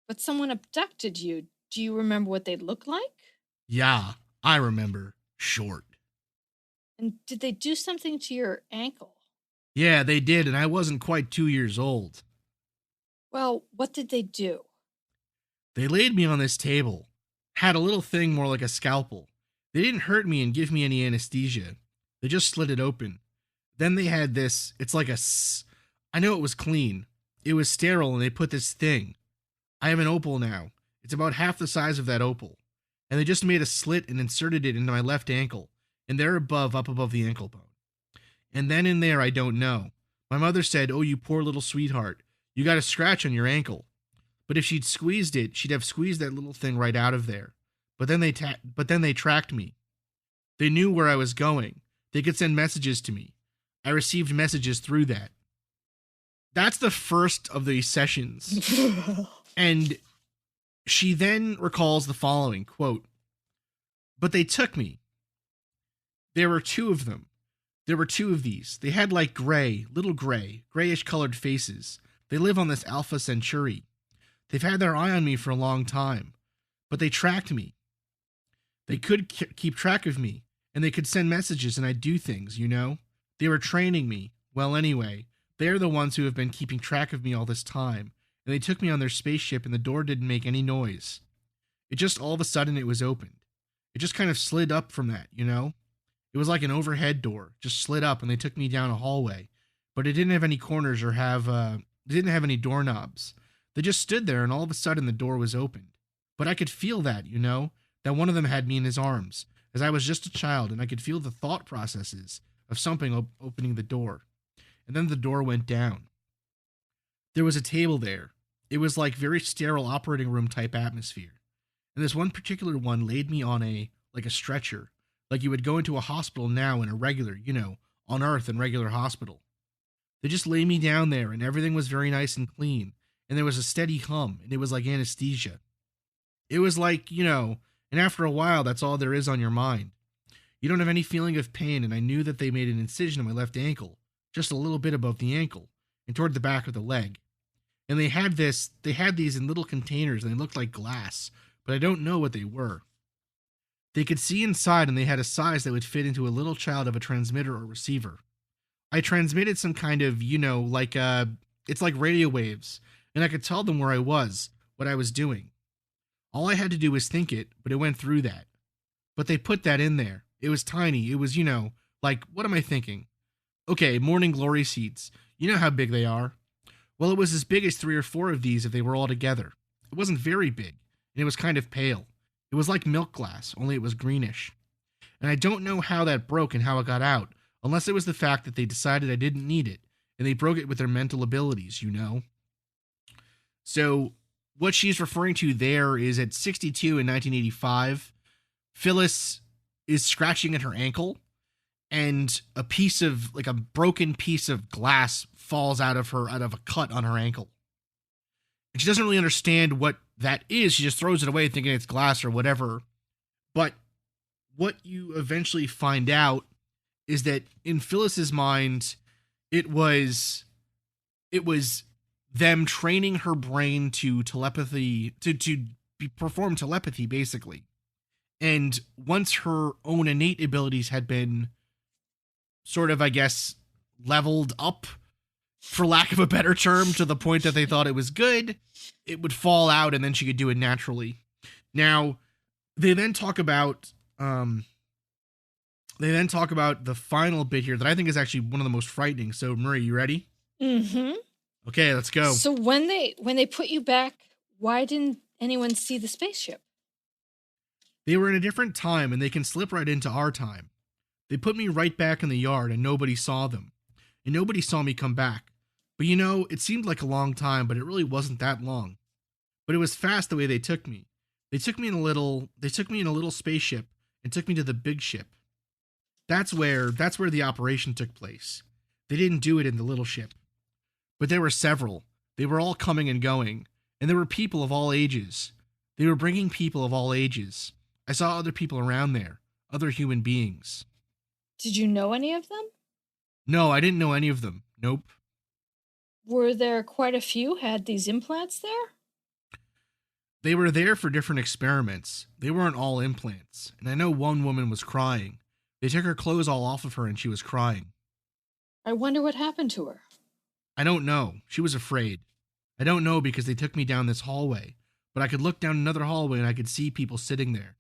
But someone abducted you. Do you remember what they looked like? Yeah, I remember. Short. And did they do something to your ankle? Yeah, they did, and I wasn't quite 2 years old. Well, what did they do? They laid me on this table, had a little thing more like a scalpel. They didn't hurt me and give me any anesthesia. They just slit it open. Then they had this, it's like I know it was clean. It was sterile and they put this thing. I have an opal now. It's about half the size of that opal. And they just made a slit and inserted it into my left ankle, and there up above the ankle bone. And then in there, I don't know. My mother said, "Oh, you poor little sweetheart. You got a scratch on your ankle." But if she'd squeezed it, she'd have squeezed that little thing right out of there. But then they tracked me. They knew where I was going. They could send messages to me. I received messages through that. That's the first of these sessions. And she then recalls the following, quote, "But they took me. There were two of them. There were two of these. They had like little grayish colored faces. They live on this Alpha Centauri. They've had their eye on me for a long time. But they tracked me. They could keep track of me, and they could send messages, and I'd do things, you know? They were training me. Well, anyway, they're the ones who have been keeping track of me all this time, and they took me on their spaceship, and the door didn't make any noise. It just all of a sudden it was opened. It just kind of slid up from that, you know? It was like an overhead door, just slid up, and they took me down a hallway. But it didn't have any corners or it didn't have any doorknobs. They just stood there, and all of a sudden the door was opened. But I could feel that, you know, that one of them had me in his arms, as I was just a child, and I could feel the thought processes of something opening the door. And then the door went down. There was a table there. It was like very sterile operating room type atmosphere. And this one particular one laid me on a stretcher, like you would go into a hospital now in a regular, you know, on Earth and regular hospital. They just laid me down there, and everything was very nice and clean, and there was a steady hum, and it was like anesthesia. It was like, you know, and after a while, that's all there is on your mind. You don't have any feeling of pain, and I knew that they made an incision on my left ankle, just a little bit above the ankle, and toward the back of the leg. And they had these in little containers, and they looked like glass, but I don't know what they were. They could see inside, and they had a size that would fit into a little child of a transmitter or receiver. I transmitted some kind of, you know, it's like radio waves, and I could tell them where I was, what I was doing. All I had to do was think it, but it went through that. But they put that in there. It was tiny. It was, you know, like, what am I thinking? Okay, morning glory seeds. You know how big they are. Well, it was as big as 3 or 4 of these if they were all together. It wasn't very big, and it was kind of pale. It was like milk glass, only it was greenish. And I don't know how that broke and how it got out, unless it was the fact that they decided I didn't need it, and they broke it with their mental abilities, you know? So, what she's referring to there is at 62 in 1985, Phyllis is scratching at her ankle, and a broken piece of glass falls out of a cut on her ankle. And she doesn't really understand what that is. She just throws it away thinking it's glass or whatever. But what you eventually find out is that in Phyllis's mind, it was them training her brain to telepathy, to perform telepathy, basically. And once her own innate abilities had been sort of, I guess, leveled up, for lack of a better term, to the point that they thought it was good, it would fall out and then she could do it naturally. Now, they then talk about the final bit here that I think is actually one of the most frightening. So, Marie, you ready? Mm-hmm. Okay, let's go. So when they put you back, why didn't anyone see the spaceship? They were in a different time, and they can slip right into our time. They put me right back in the yard, and nobody saw them. And nobody saw me come back. But you know, it seemed like a long time, but it really wasn't that long. But it was fast the way they took me. They took me in a little spaceship and took me to the big ship. That's where the operation took place. They didn't do it in the little ship. But there were several. They were all coming and going, and there were people of all ages. They were bringing people of all ages. I saw other people around there, other human beings. Did you know any of them? No, I didn't know any of them. Nope. Were there quite a few had these implants there? They were there for different experiments. They weren't all implants. And I know one woman was crying. They took her clothes all off of her and she was crying. I wonder what happened to her. I don't know. She was afraid. I don't know because they took me down this hallway, but I could look down another hallway and I could see people sitting there.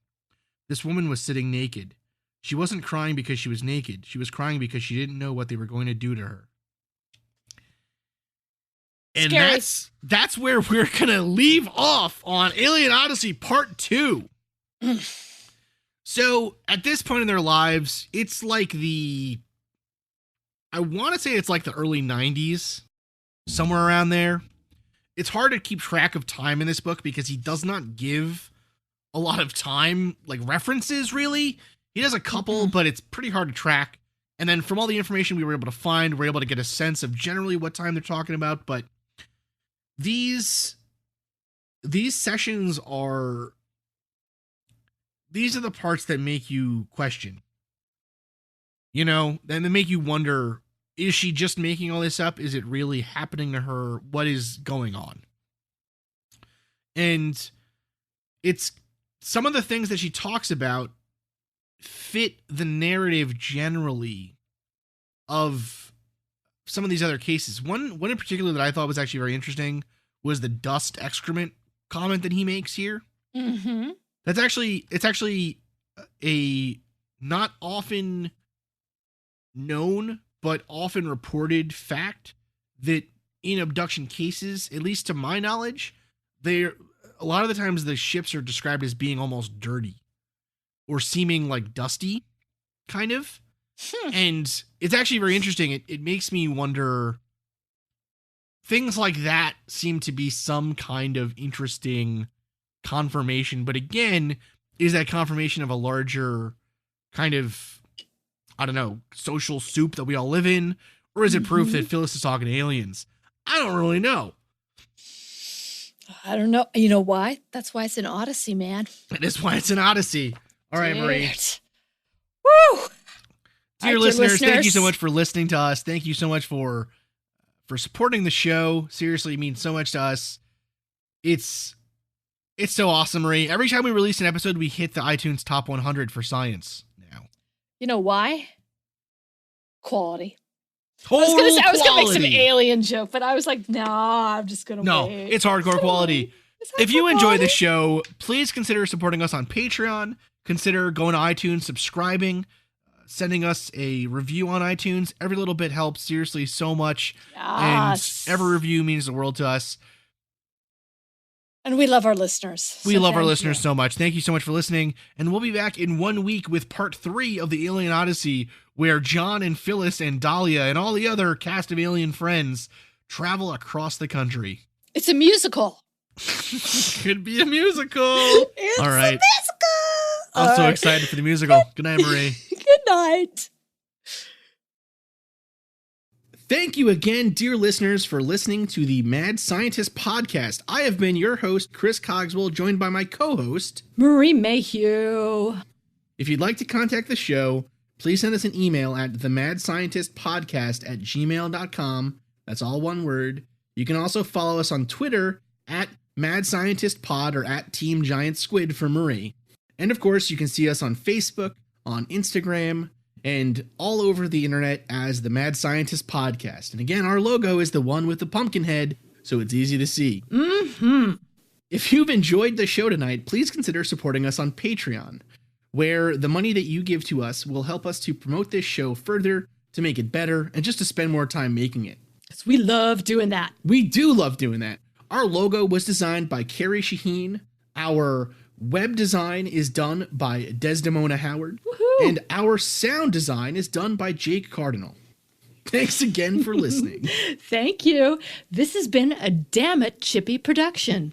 This woman was sitting naked. She wasn't crying because she was naked. She was crying because she didn't know what they were going to do to her. And Scary. that's where we're going to leave off on Alien Odyssey Part 2. So at this point in their lives, it's like I want to say it's like the early 90s, somewhere around there. It's hard to keep track of time in this book because he does not give a lot of time, like references, really. He does a couple, but it's pretty hard to track. And then from all the information we were able to find, we're able to get a sense of generally what time they're talking about. But these sessions these are the parts that make you question, you know, and they make you wonder, is she just making all this up? Is it really happening to her? What is going on? And it's some of the things that she talks about fit the narrative generally of some of these other cases. One in particular that I thought was actually very interesting was the dust excrement comment that he makes here. Mm-hmm. It's actually a not often known, but often reported fact that in abduction cases, at least to my knowledge, a lot of the times the ships are described as being almost dirty or seeming like dusty, kind of. And it's actually very interesting. It makes me wonder, things like that seem to be some kind of interesting confirmation, but again, is that confirmation of a larger kind of, I don't know, social soup that we all live in, or is it proof that Phyllis is talking to aliens? I don't really know. I don't know. You know why? That's why it's an Odyssey, man. That is why it's an Odyssey. All right, Marie. Woo! Dear listeners, thank you so much for listening to us. Thank you so much for supporting the show. Seriously, it means so much to us. It's so awesome, Marie. Every time we release an episode, we hit the iTunes Top 100 for science now. You know why? Quality. Total I was gonna make some quality. alien joke, but I was like, nah, I'm just gonna wait. It's hardcore quality. If you enjoy the show, please consider supporting us on Patreon. Consider going to iTunes, subscribing, sending us a review on iTunes. Every little bit helps, seriously, so much. Yes. And every review means the world to us. And we love our listeners. We love our listeners so much. Thank you so much for listening. And we'll be back in 1 week with part 3 of the Alien Odyssey, where John and Phyllis and Dahlia and all the other cast of alien friends travel across the country. It's a musical. Could be a musical. It's all right. a musical. I'm so excited for the musical. Good night, Marie. Good night. Thank you again, dear listeners, for listening to the Mad Scientist podcast. I have been your host, Chris Cogswell, joined by my co-host, Marie Mayhew. If you'd like to contact the show, please send us an email at themadscientistpodcast@gmail.com. That's all one word. You can also follow us on Twitter at MadScientistPod or at Team Giant Squid for Marie. And of course, you can see us on Facebook, on Instagram, and all over the internet as the Mad Scientist Podcast. And again, our logo is the one with the pumpkin head, so it's easy to see. Mm-hmm. If you've enjoyed the show tonight, please consider supporting us on Patreon, where the money that you give to us will help us to promote this show further, to make it better, and just to spend more time making it. Because we love doing that. We do love doing that. Our logo was designed by Carrie Shaheen. Our web design is done by Desdemona Howard. Woohoo! And our sound design is done by Jake Cardinal. Thanks again for listening. Thank you. This has been a Damn It Chippy production.